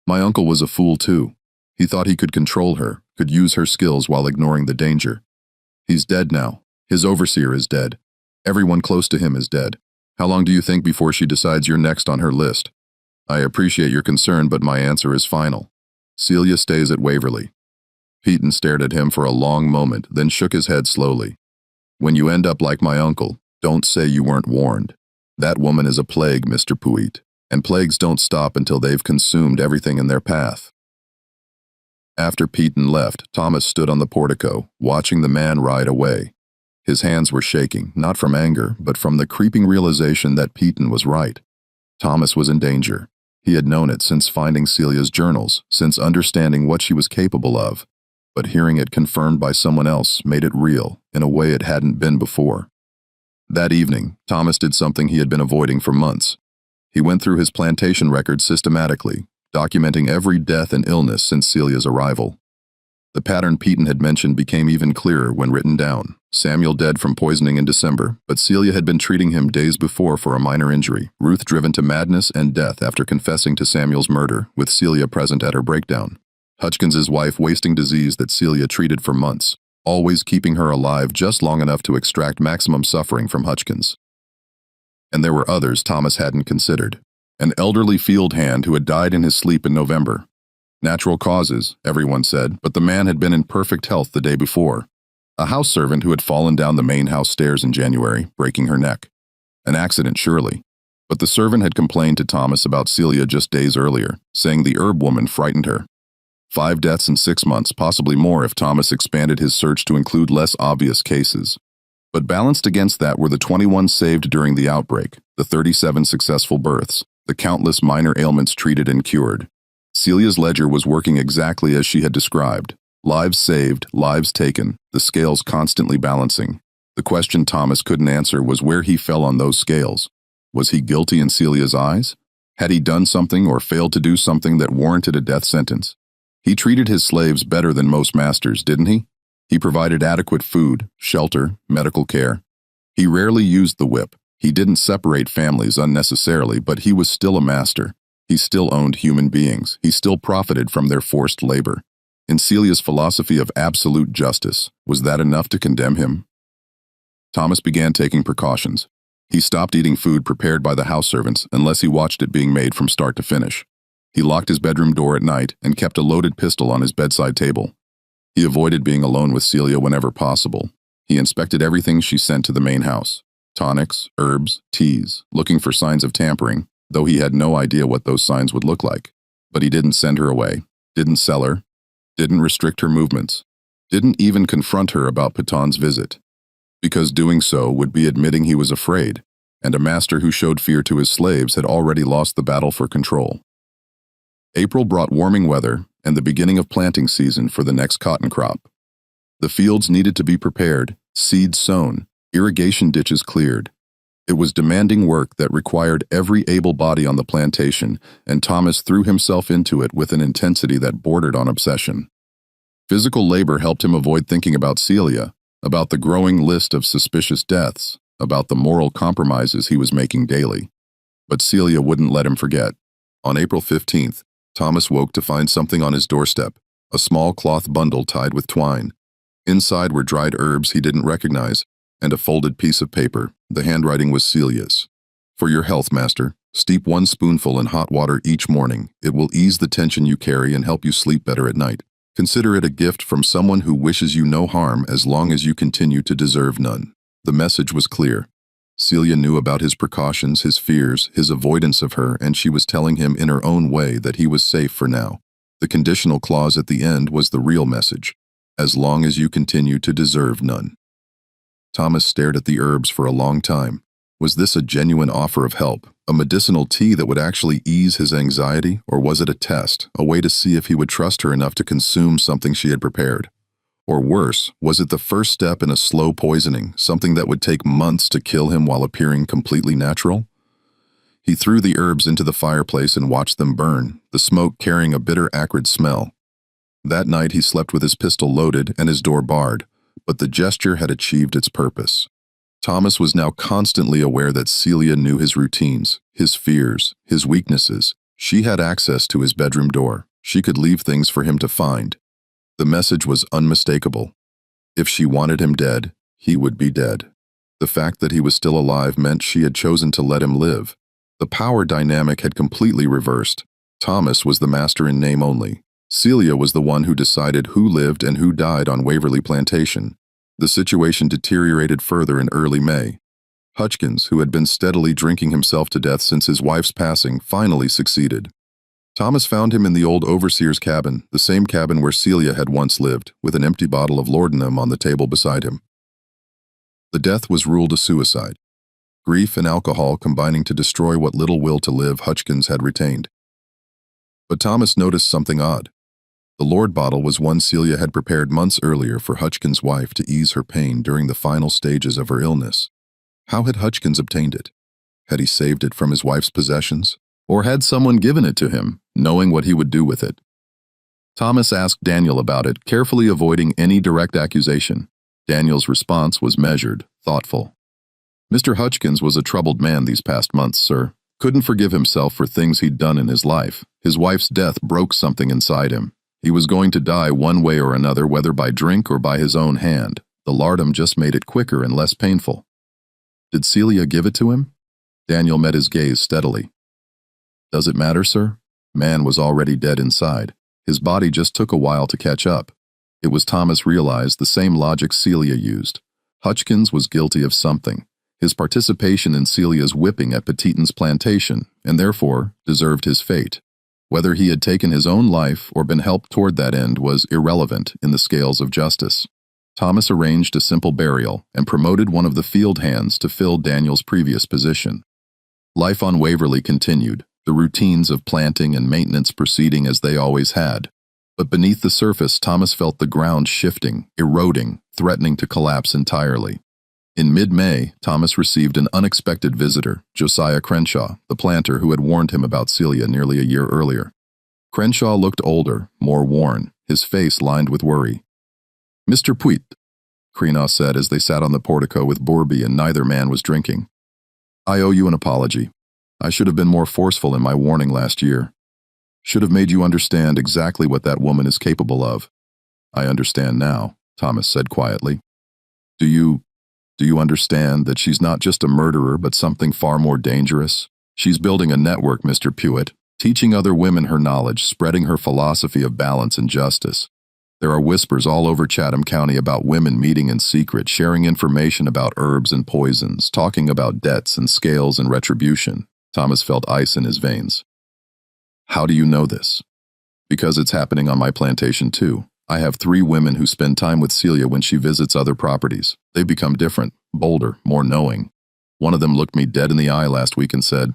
My uncle was a fool too. He thought he could control her, could use her skills while ignoring the danger. He's dead now. His overseer is dead. Everyone close to him is dead. How long do you think before she decides you're next on her list? I appreciate your concern, but my answer is final. Celia stays at Waverly. Piton stared at him for a long moment, then shook his head slowly. When you end up like my uncle, don't say you weren't warned. That woman is a plague, Mr. Puit, and plagues don't stop until they've consumed everything in their path. After Piton left, Thomas stood on the portico, watching the man ride away. His hands were shaking, not from anger, but from the creeping realization that Piton was right. Thomas was in danger. He had known it since finding Celia's journals, since understanding what she was capable of. But hearing it confirmed by someone else made it real, in a way it hadn't been before. That evening, Thomas did something he had been avoiding for months. He went through his plantation records systematically, documenting every death and illness since Celia's arrival. The pattern Piton had mentioned became even clearer when written down. Samuel dead from poisoning in December, but Celia had been treating him days before for a minor injury. Ruth driven to madness and death after confessing to Samuel's murder, with Celia present at her breakdown. Hutchins's wife wasting disease that Celia treated for months, always keeping her alive just long enough to extract maximum suffering from Hutchins. And there were others Thomas hadn't considered. An elderly field hand who had died in his sleep in November. Natural causes, everyone said, but the man had been in perfect health the day before. A house servant who had fallen down the main house stairs in January, breaking her neck. An accident, surely. But the servant had complained to Thomas about Celia just days earlier, saying the herb woman frightened her. 5 deaths in 6 months, possibly more if Thomas expanded his search to include less obvious cases. But balanced against that were the 21 saved during the outbreak, the 37 successful births, the countless minor ailments treated and cured. Celia's ledger was working exactly as she had described. Lives saved, lives taken, the scales constantly balancing. The question Thomas couldn't answer was where he fell on those scales. Was he guilty in Celia's eyes? Had he done something or failed to do something that warranted a death sentence? He treated his slaves better than most masters, didn't he? He provided adequate food, shelter, medical care. He rarely used the whip. He didn't separate families unnecessarily, but he was still a master. He still owned human beings. He still profited from their forced labor. In Celia's philosophy of absolute justice, was that enough to condemn him? Thomas began taking precautions. He stopped eating food prepared by the house servants unless he watched it being made from start to finish. He locked his bedroom door at night and kept a loaded pistol on his bedside table. He avoided being alone with Celia whenever possible. He inspected everything she sent to the main house. Tonics, herbs, teas, looking for signs of tampering, though he had no idea what those signs would look like. But he didn't send her away, didn't sell her, didn't restrict her movements, didn't even confront her about Piton's visit. Because doing so would be admitting he was afraid, and a master who showed fear to his slaves had already lost the battle for control. April brought warming weather and the beginning of planting season for the next cotton crop. The fields needed to be prepared, seeds sown, irrigation ditches cleared. It was demanding work that required every able body on the plantation, and Thomas threw himself into it with an intensity that bordered on obsession. Physical labor helped him avoid thinking about Celia, about the growing list of suspicious deaths, about the moral compromises he was making daily. But Celia wouldn't let him forget. On April 15th, Thomas woke to find something on his doorstep, a small cloth bundle tied with twine. Inside were dried herbs he didn't recognize, and a folded piece of paper. The handwriting was Celia's. For your health, Master, steep 1 spoonful in hot water each morning. It will ease the tension you carry and help you sleep better at night. Consider it a gift from someone who wishes you no harm as long as you continue to deserve none. The message was clear. Celia knew about his precautions, his fears, his avoidance of her, and she was telling him in her own way that he was safe for now. The conditional clause at the end was the real message. As long as you continue to deserve none. Thomas stared at the herbs for a long time. Was this a genuine offer of help, a medicinal tea that would actually ease his anxiety, or was it a test, a way to see if he would trust her enough to consume something she had prepared? Or worse, was it the first step in a slow poisoning, something that would take months to kill him while appearing completely natural? He threw the herbs into the fireplace and watched them burn, the smoke carrying a bitter, acrid smell. That night he slept with his pistol loaded and his door barred, but the gesture had achieved its purpose. Thomas was now constantly aware that Celia knew his routines, his fears, his weaknesses. She had access to his bedroom door. She could leave things for him to find. The message was unmistakable. If she wanted him dead, he would be dead. The fact that he was still alive meant she had chosen to let him live. The power dynamic had completely reversed. Thomas was the master in name only. Celia was the one who decided who lived and who died on Waverly Plantation. The situation deteriorated further in early May. Hutchkins, who had been steadily drinking himself to death since his wife's passing, finally succeeded. Thomas found him in the old overseer's cabin, the same cabin where Celia had once lived, with an empty bottle of laudanum on the table beside him. The death was ruled a suicide. Grief and alcohol combining to destroy what little will to live Hutchkins had retained. But Thomas noticed something odd. The Lord bottle was one Celia had prepared months earlier for Hutchkins' wife to ease her pain during the final stages of her illness. How had Hutchkins obtained it? Had he saved it from his wife's possessions? Or had someone given it to him, knowing what he would do with it? Thomas asked Daniel about it, carefully avoiding any direct accusation. Daniel's response was measured, thoughtful. Mr. Hutchkins was a troubled man these past months, sir. Couldn't forgive himself for things he'd done in his life. His wife's death broke something inside him. He was going to die one way or another, whether by drink or by his own hand. The laudanum just made it quicker and less painful. Did Celia give it to him? Daniel met his gaze steadily. Does it matter, sir? Man was already dead inside. His body just took a while to catch up. It was Thomas realized the same logic Celia used. Hutchkins was guilty of something. His participation in Celia's whipping at Petiton's plantation, and therefore deserved his fate. Whether he had taken his own life or been helped toward that end was irrelevant in the scales of justice. Thomas arranged a simple burial and promoted one of the field hands to fill Daniel's previous position. Life on Waverly continued, the routines of planting and maintenance proceeding as they always had. But beneath the surface, Thomas felt the ground shifting, eroding, threatening to collapse entirely. In mid-May, Thomas received an unexpected visitor, Josiah Crenshaw, the planter who had warned him about Celia nearly a year earlier. Crenshaw looked older, more worn, his face lined with worry. "Mr. Puit," Crenshaw said as they sat on the portico with Borby and neither man was drinking. "I owe you an apology. I should have been more forceful in my warning last year. Should have made you understand exactly what that woman is capable of." "I understand now," Thomas said quietly. Do you understand that she's not just a murderer but something far more dangerous? She's building a network, Mr. Puit, teaching other women her knowledge, spreading her philosophy of balance and justice. There are whispers all over Chatham County about women meeting in secret, sharing information about herbs and poisons, talking about debts and scales and retribution. Thomas felt ice in his veins. "How do you know this?" "Because it's happening on my plantation too. I have 3 women who spend time with Celia when she visits other properties. They've become different, bolder, more knowing. One of them looked me dead in the eye last week and said,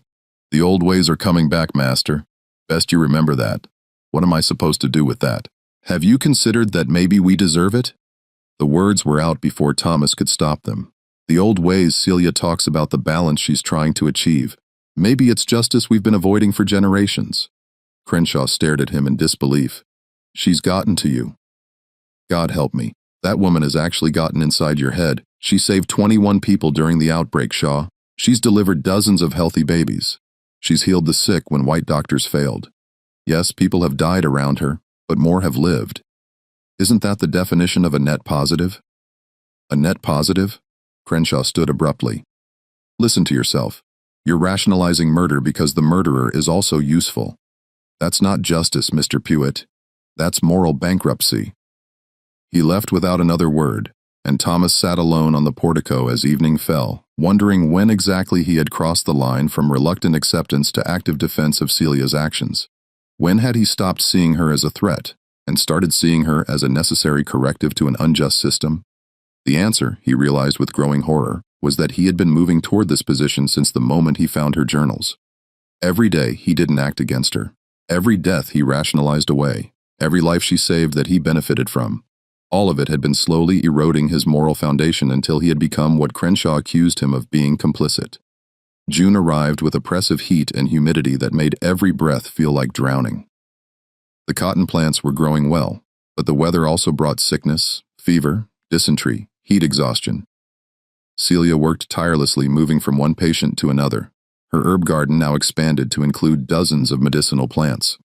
'The old ways are coming back, Master. Best you remember that.' What am I supposed to do with that? Have you considered that maybe we deserve it?" The words were out before Thomas could stop them. The old ways Celia talks about the balance she's trying to achieve. Maybe it's justice we've been avoiding for generations. Crenshaw stared at him in disbelief. "She's gotten to you." "God help me. That woman has actually gotten inside your head. She saved 21 people during the outbreak, Shaw. She's delivered dozens of healthy babies. She's healed the sick when white doctors failed. Yes, people have died around her, but more have lived. Isn't that the definition of a net positive?" "A net positive?" Crenshaw stood abruptly. "Listen to yourself. You're rationalizing murder because the murderer is also useful. That's not justice, Mr. Pewitt. That's moral bankruptcy." He left without another word, and Thomas sat alone on the portico as evening fell, wondering when exactly he had crossed the line from reluctant acceptance to active defense of Celia's actions. When had he stopped seeing her as a threat, and started seeing her as a necessary corrective to an unjust system? The answer, he realized with growing horror, was that he had been moving toward this position since the moment he found her journals. Every day he didn't act against her. Every death he rationalized away. Every life she saved that he benefited from. All of it had been slowly eroding his moral foundation until he had become what Crenshaw accused him of being complicit. June arrived with oppressive heat and humidity that made every breath feel like drowning. The cotton plants were growing well, but the weather also brought sickness, fever, dysentery, heat exhaustion. Celia worked tirelessly, moving from one patient to another. Her herb garden now expanded to include dozens of medicinal plants.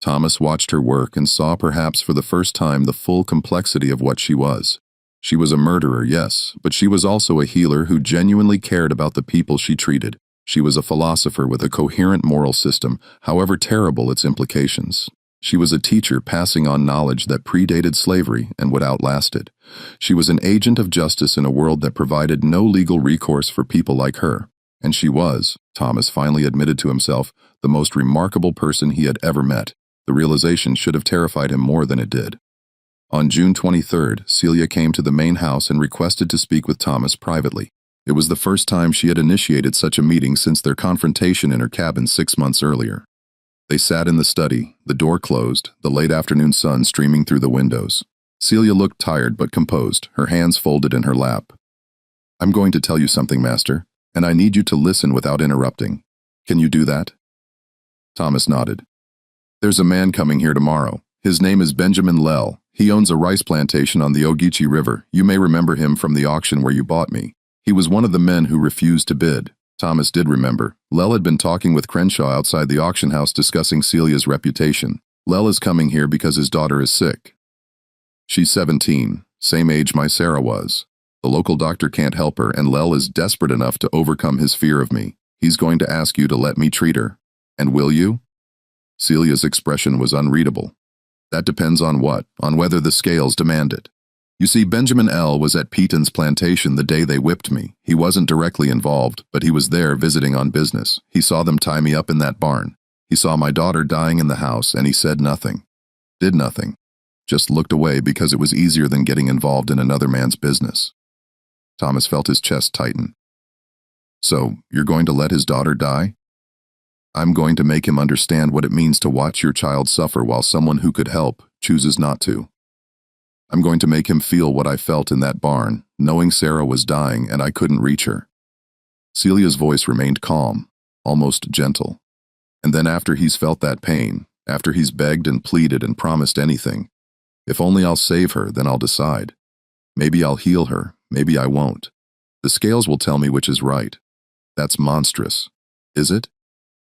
Thomas watched her work and saw perhaps for the first time the full complexity of what she was. She was a murderer, yes, but she was also a healer who genuinely cared about the people she treated. She was a philosopher with a coherent moral system, however terrible its implications. She was a teacher passing on knowledge that predated slavery and would outlast it. She was an agent of justice in a world that provided no legal recourse for people like her. And she was, Thomas finally admitted to himself, the most remarkable person he had ever met. The realization should have terrified him more than it did. On June 23rd, Celia came to the main house and requested to speak with Thomas privately. It was the first time she had initiated such a meeting since their confrontation in her cabin 6 months earlier. They sat in the study, the door closed, the late afternoon sun streaming through the windows. Celia looked tired but composed, her hands folded in her lap. "I'm going to tell you something, Master, and I need you to listen without interrupting. Can you do that?" Thomas nodded. "There's a man coming here tomorrow. His name is Benjamin Lell. He owns a rice plantation on the Ogeechee River. You may remember him from the auction where you bought me. He was one of the men who refused to bid." Thomas did remember. Lell had been talking with Crenshaw outside the auction house discussing Celia's reputation. "Lell is coming here because his daughter is sick. She's 17, same age my Sarah was. The local doctor can't help her, and Lell is desperate enough to overcome his fear of me. He's going to ask you to let me treat her. And will you?" Celia's expression was unreadable. "That depends on what? On whether the scales demand it. You see, Benjamin L. was at Peaton's plantation the day they whipped me. He wasn't directly involved, but he was there visiting on business. He saw them tie me up in that barn. He saw my daughter dying in the house, and he said nothing. Did nothing. Just looked away because it was easier than getting involved in another man's business." Thomas felt his chest tighten. "So, you're going to let his daughter die?" "I'm going to make him understand what it means to watch your child suffer while someone who could help chooses not to. I'm going to make him feel what I felt in that barn, knowing Sarah was dying and I couldn't reach her." Celia's voice remained calm, almost gentle. "And then after he's felt that pain, after he's begged and pleaded and promised anything, if only I'll save her, then I'll decide. Maybe I'll heal her, maybe I won't. The scales will tell me which is right. That's monstrous. Is it?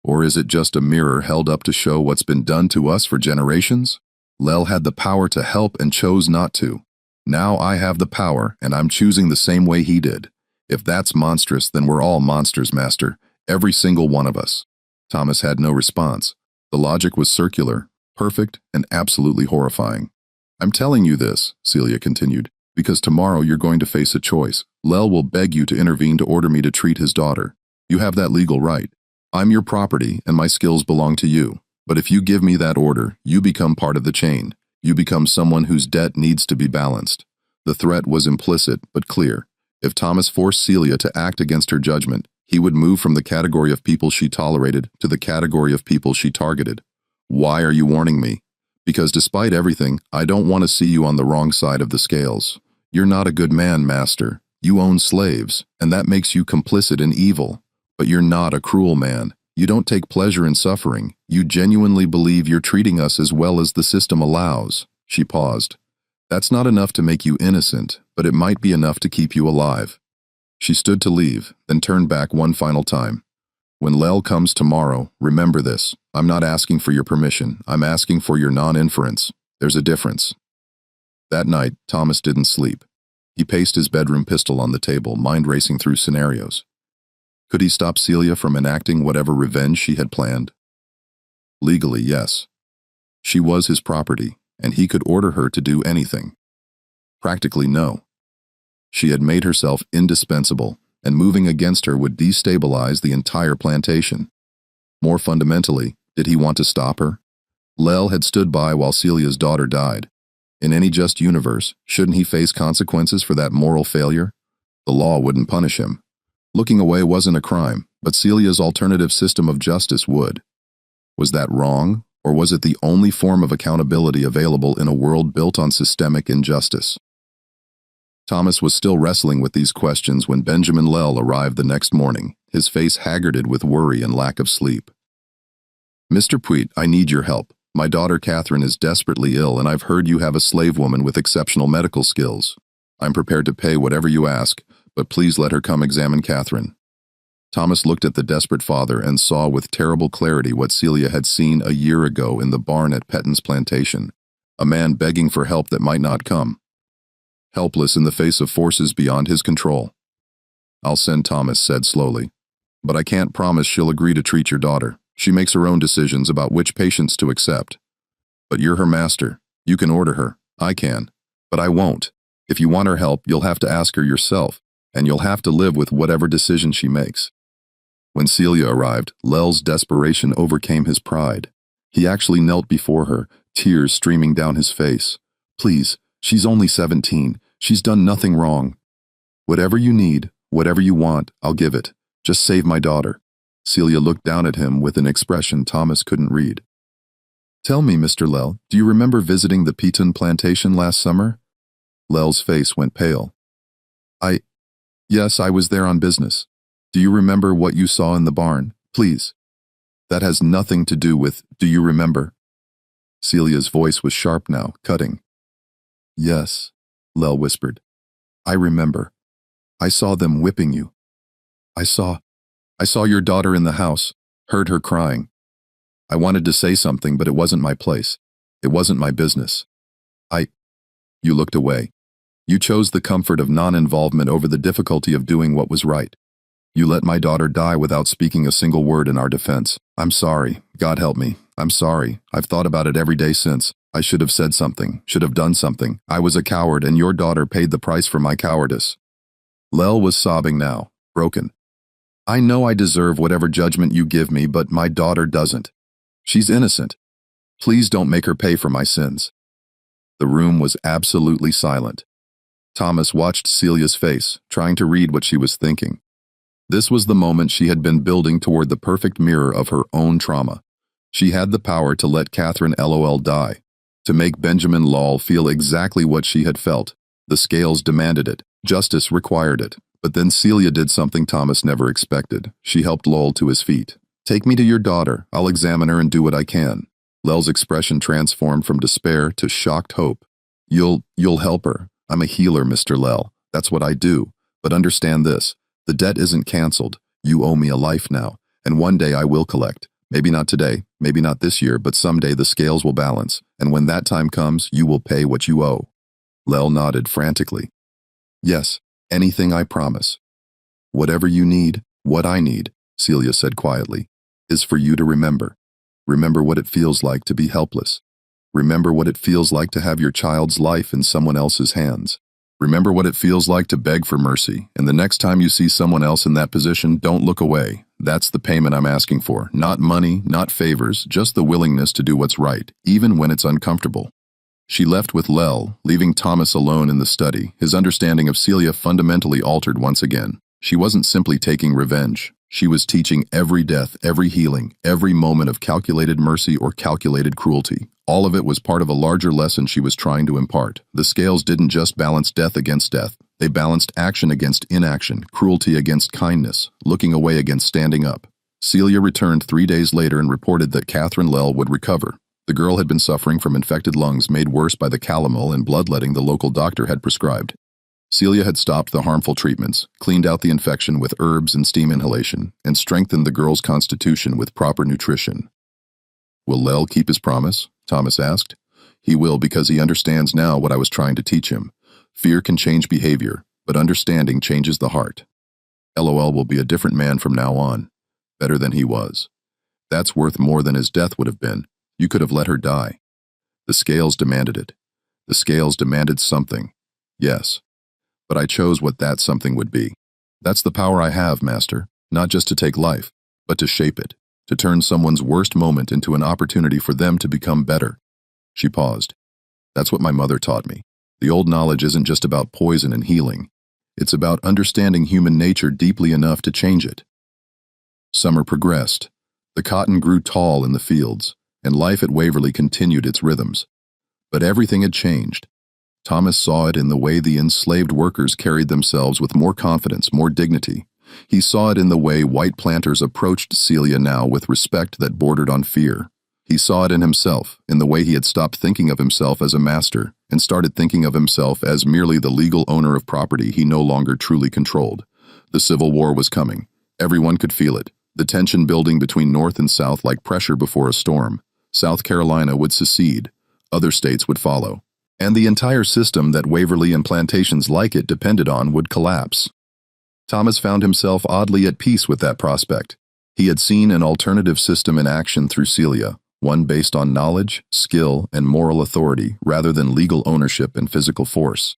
Or is it just a mirror held up to show what's been done to us for generations? Lell had the power to help and chose not to. Now I have the power, and I'm choosing the same way he did. If that's monstrous, then we're all monsters, Master. Every single one of us." Thomas had no response. The logic was circular, perfect, and absolutely horrifying. "I'm telling you this," Celia continued, "because tomorrow you're going to face a choice. Lell will beg you to intervene to order me to treat his daughter. You have that legal right. I'm your property, and my skills belong to you. But if you give me that order, you become part of the chain. You become someone whose debt needs to be balanced." The threat was implicit, but clear. If Thomas forced Celia to act against her judgment, he would move from the category of people she tolerated to the category of people she targeted. "Why are you warning me?" "Because despite everything, I don't want to see you on the wrong side of the scales. You're not a good man, Master. You own slaves, and that makes you complicit in evil. But you're not a cruel man. You don't take pleasure in suffering. You genuinely believe you're treating us as well as the system allows." She paused. "That's not enough to make you innocent, but it might be enough to keep you alive." She stood to leave, then turned back one final time. "When Lell comes tomorrow, remember this. I'm not asking for your permission. I'm asking for your non-inference. There's a difference." That night, Thomas didn't sleep. He paced his bedroom pistol on the table, mind racing through scenarios. Could he stop Celia from enacting whatever revenge she had planned? Legally, yes. She was his property, and he could order her to do anything. Practically, no. She had made herself indispensable, and moving against her would destabilize the entire plantation. More fundamentally, did he want to stop her? Lel had stood by while Celia's daughter died. In any just universe, shouldn't he face consequences for that moral failure? The law wouldn't punish him. Looking away wasn't a crime, but Celia's alternative system of justice would. Was that wrong, or was it the only form of accountability available in a world built on systemic injustice? Thomas was still wrestling with these questions when Benjamin Lel arrived the next morning, his face haggarded with worry and lack of sleep. "Mr. Puit, I need your help. My daughter Catherine is desperately ill, and I've heard you have a slave woman with exceptional medical skills. I'm prepared to pay whatever you ask, but please let her come examine Catherine." Thomas looked at the desperate father and saw with terrible clarity what Celia had seen a year ago in the barn at Petton's plantation, a man begging for help that might not come. Helpless in the face of forces beyond his control. "I'll send," Thomas said slowly. "But I can't promise she'll agree to treat your daughter. She makes her own decisions about which patients to accept. But you're her master. You can order her. I can. But I won't. If you want her help, you'll have to ask her yourself, and you'll have to live with whatever decision she makes." When Celia arrived, Lel's desperation overcame his pride. He actually knelt before her, tears streaming down his face. "Please, she's only 17. She's done nothing wrong. Whatever you need, whatever you want, I'll give it. Just save my daughter." Celia looked down at him with an expression Thomas couldn't read. "Tell me, Mr. Lel, do you remember visiting the Petton plantation last summer?" Lel's face went pale. Yes, I was there on business. Do you remember what you saw in the barn? Please." "That has nothing to do with, do you remember?" Celia's voice was sharp now, cutting. "Yes," Lel whispered. "I remember. I saw them whipping you. I saw your daughter in the house, heard her crying. I wanted to say something, but it wasn't my place. It wasn't my business. You looked away. You chose the comfort of non-involvement over the difficulty of doing what was right. You let my daughter die without speaking a single word in our defense. I'm sorry. God help me. I'm sorry. I've thought about it every day since. I should have said something, should have done something. I was a coward, and your daughter paid the price for my cowardice." Lel was sobbing now, broken. "I know I deserve whatever judgment you give me, but my daughter doesn't. She's innocent. Please don't make her pay for my sins." The room was absolutely silent. Thomas watched Celia's face, trying to read what she was thinking. This was the moment she had been building toward the perfect mirror of her own trauma. She had the power to let Catherine LOL die, to make Benjamin Lel feel exactly what she had felt. The scales demanded it. Justice required it. But then Celia did something Thomas never expected. She helped Lel to his feet. "Take me to your daughter. I'll examine her and do what I can." Lel's expression transformed from despair to shocked hope. You'll help her. I'm a healer, Mr. Lel. That's what I do. But understand this. The debt isn't canceled. You owe me a life now, and one day I will collect. Maybe not today, maybe not this year, but someday the scales will balance, and when that time comes, you will pay what you owe." Lel nodded frantically. "Yes, anything, I promise." "Whatever you need, what I need," Celia said quietly, "is for you to remember. Remember what it feels like to be helpless. Remember what it feels like to have your child's life in someone else's hands. Remember what it feels like to beg for mercy, and the next time you see someone else in that position, don't look away. That's the payment I'm asking for. Not money, not favors, just the willingness to do what's right, even when it's uncomfortable." She left with Lel, leaving Thomas alone in the study. His understanding of Celia fundamentally altered once again. She wasn't simply taking revenge. She was teaching every death, every healing, every moment of calculated mercy or calculated cruelty. All of it was part of a larger lesson she was trying to impart. The scales didn't just balance death against death. They balanced action against inaction, cruelty against kindness, looking away against standing up. Celia returned 3 days later and reported that Catherine Lel would recover. The girl had been suffering from infected lungs made worse by the calomel and bloodletting the local doctor had prescribed. Celia had stopped the harmful treatments, cleaned out the infection with herbs and steam inhalation, and strengthened the girl's constitution with proper nutrition. "Will Lel keep his promise?" Thomas asked. "He will, because he understands now what I was trying to teach him. Fear can change behavior, but understanding changes the heart." LOL will be a different man from now on. Better than he was. That's worth more than his death would have been. You could have let her die. The scales demanded it. The scales demanded something. Yes. But I chose what that something would be. That's the power I have, Master. Not just to take life, but to shape it. To turn someone's worst moment into an opportunity for them to become better. She paused. That's what my mother taught me. The old knowledge isn't just about poison and healing. It's about understanding human nature deeply enough to change it. Summer progressed. The cotton grew tall in the fields, and life at Waverly continued its rhythms. But everything had changed. Thomas saw it in the way the enslaved workers carried themselves with more confidence, more dignity. He saw it in the way white planters approached Celia now with respect that bordered on fear. He saw it in himself, in the way he had stopped thinking of himself as a master and started thinking of himself as merely the legal owner of property he no longer truly controlled. The Civil War was coming. Everyone could feel it. The tension building between North and South like pressure before a storm. South Carolina would secede. Other states would follow. And the entire system that Waverly and plantations like it depended on would collapse. Thomas found himself oddly at peace with that prospect. He had seen an alternative system in action through Celia, one based on knowledge, skill, and moral authority rather than legal ownership and physical force.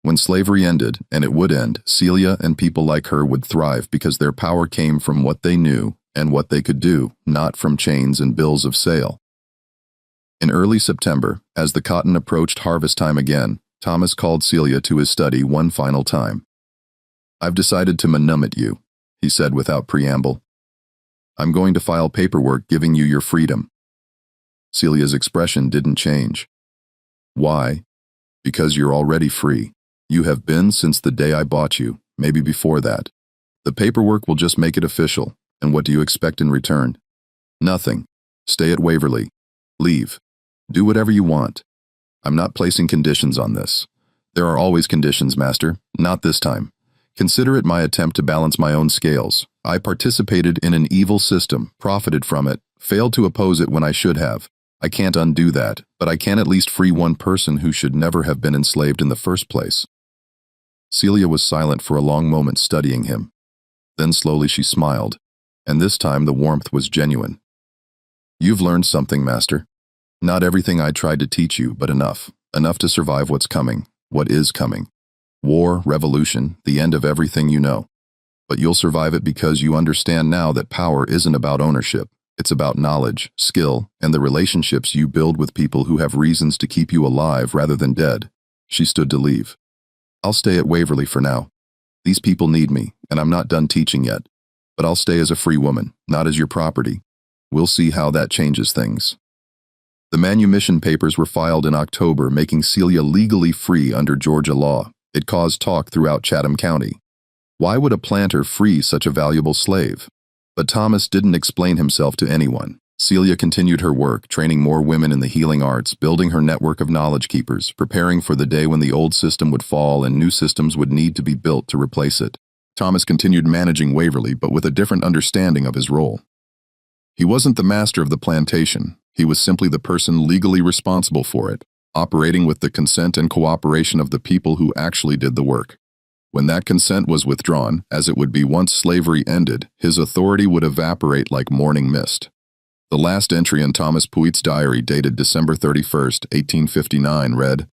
When slavery ended, and it would end, Celia and people like her would thrive because their power came from what they knew and what they could do, not from chains and bills of sale. In early September, as the cotton approached harvest time again, Thomas called Celia to his study one final time. "I've decided to manumit you," he said without preamble. "I'm going to file paperwork giving you your freedom." Celia's expression didn't change. "Why?" "Because you're already free. You have been since the day I bought you, maybe before that. The paperwork will just make it official, and what do you expect in return?" "Nothing. Stay at Waverly. Leave. Do whatever you want. I'm not placing conditions on this. There are always conditions, Master. Not this time. Consider it my attempt to balance my own scales. I participated in an evil system, profited from it, failed to oppose it when I should have. I can't undo that, but I can at least free one person who should never have been enslaved in the first place." Celia was silent for a long moment, studying him. Then slowly she smiled, and this time the warmth was genuine. "You've learned something, Master. Not everything I tried to teach you, but enough. Enough to survive what's coming, what is coming. War, revolution, the end of everything you know. But you'll survive it because you understand now that power isn't about ownership. It's about knowledge, skill, and the relationships you build with people who have reasons to keep you alive rather than dead." She stood to leave. "I'll stay at Waverly for now. These people need me, and I'm not done teaching yet. But I'll stay as a free woman, not as your property. We'll see how that changes things." The manumission papers were filed in October, making Celia legally free under Georgia law. It caused talk throughout Chatham County. Why would a planter free such a valuable slave? But Thomas didn't explain himself to anyone. Celia continued her work, training more women in the healing arts, building her network of knowledge keepers, preparing for the day when the old system would fall and new systems would need to be built to replace it. Thomas continued managing Waverly, but with a different understanding of his role. He wasn't the master of the plantation. He was simply the person legally responsible for it, operating with the consent and cooperation of the people who actually did the work. When that consent was withdrawn, as it would be once slavery ended, his authority would evaporate like morning mist. The last entry in Thomas Puig's diary, dated December 31st, 1859, read,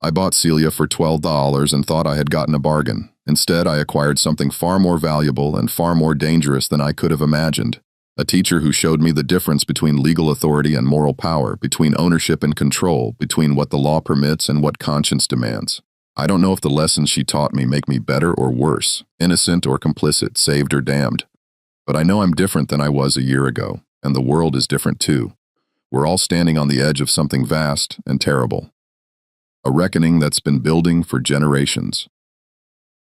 "I bought Celia for $12 and thought I had gotten a bargain. Instead, I acquired something far more valuable and far more dangerous than I could have imagined. A teacher who showed me the difference between legal authority and moral power, between ownership and control, between what the law permits and what conscience demands. I don't know if the lessons she taught me make me better or worse, innocent or complicit, saved or damned. But I know I'm different than I was a year ago, and the world is different too. We're all standing on the edge of something vast and terrible. A reckoning that's been building for generations.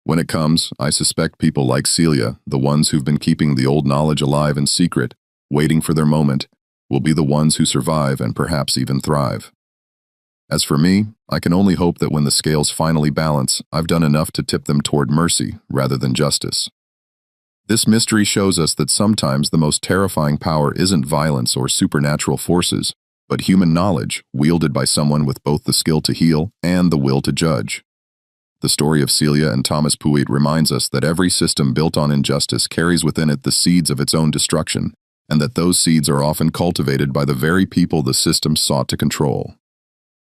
When it comes, I suspect people like Celia, the ones who've been keeping the old knowledge alive in secret, waiting for their moment, will be the ones who survive and perhaps even thrive. As for me, I can only hope that when the scales finally balance, I've done enough to tip them toward mercy rather than justice." This mystery shows us that sometimes the most terrifying power isn't violence or supernatural forces, but human knowledge wielded by someone with both the skill to heal and the will to judge. The story of Celia and Thomas Puig reminds us that every system built on injustice carries within it the seeds of its own destruction, and that those seeds are often cultivated by the very people the system sought to control.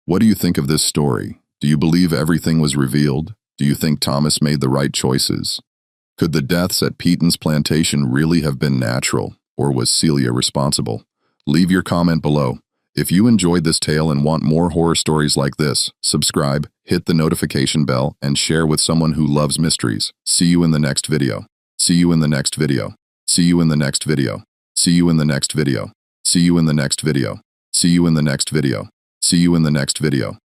What do you think of this story? Do you believe everything was revealed? Do you think Thomas made the right choices? Could the deaths at Peyton's plantation really have been natural, or was Celia responsible? Leave your comment below. If you enjoyed this tale and want more horror stories like this, subscribe, hit the notification bell, and share with someone who loves mysteries. See you in the next video. See you in the next video. See you in the next video. See you in the next video. See you in the next video. See you in the next video. See you in the next video.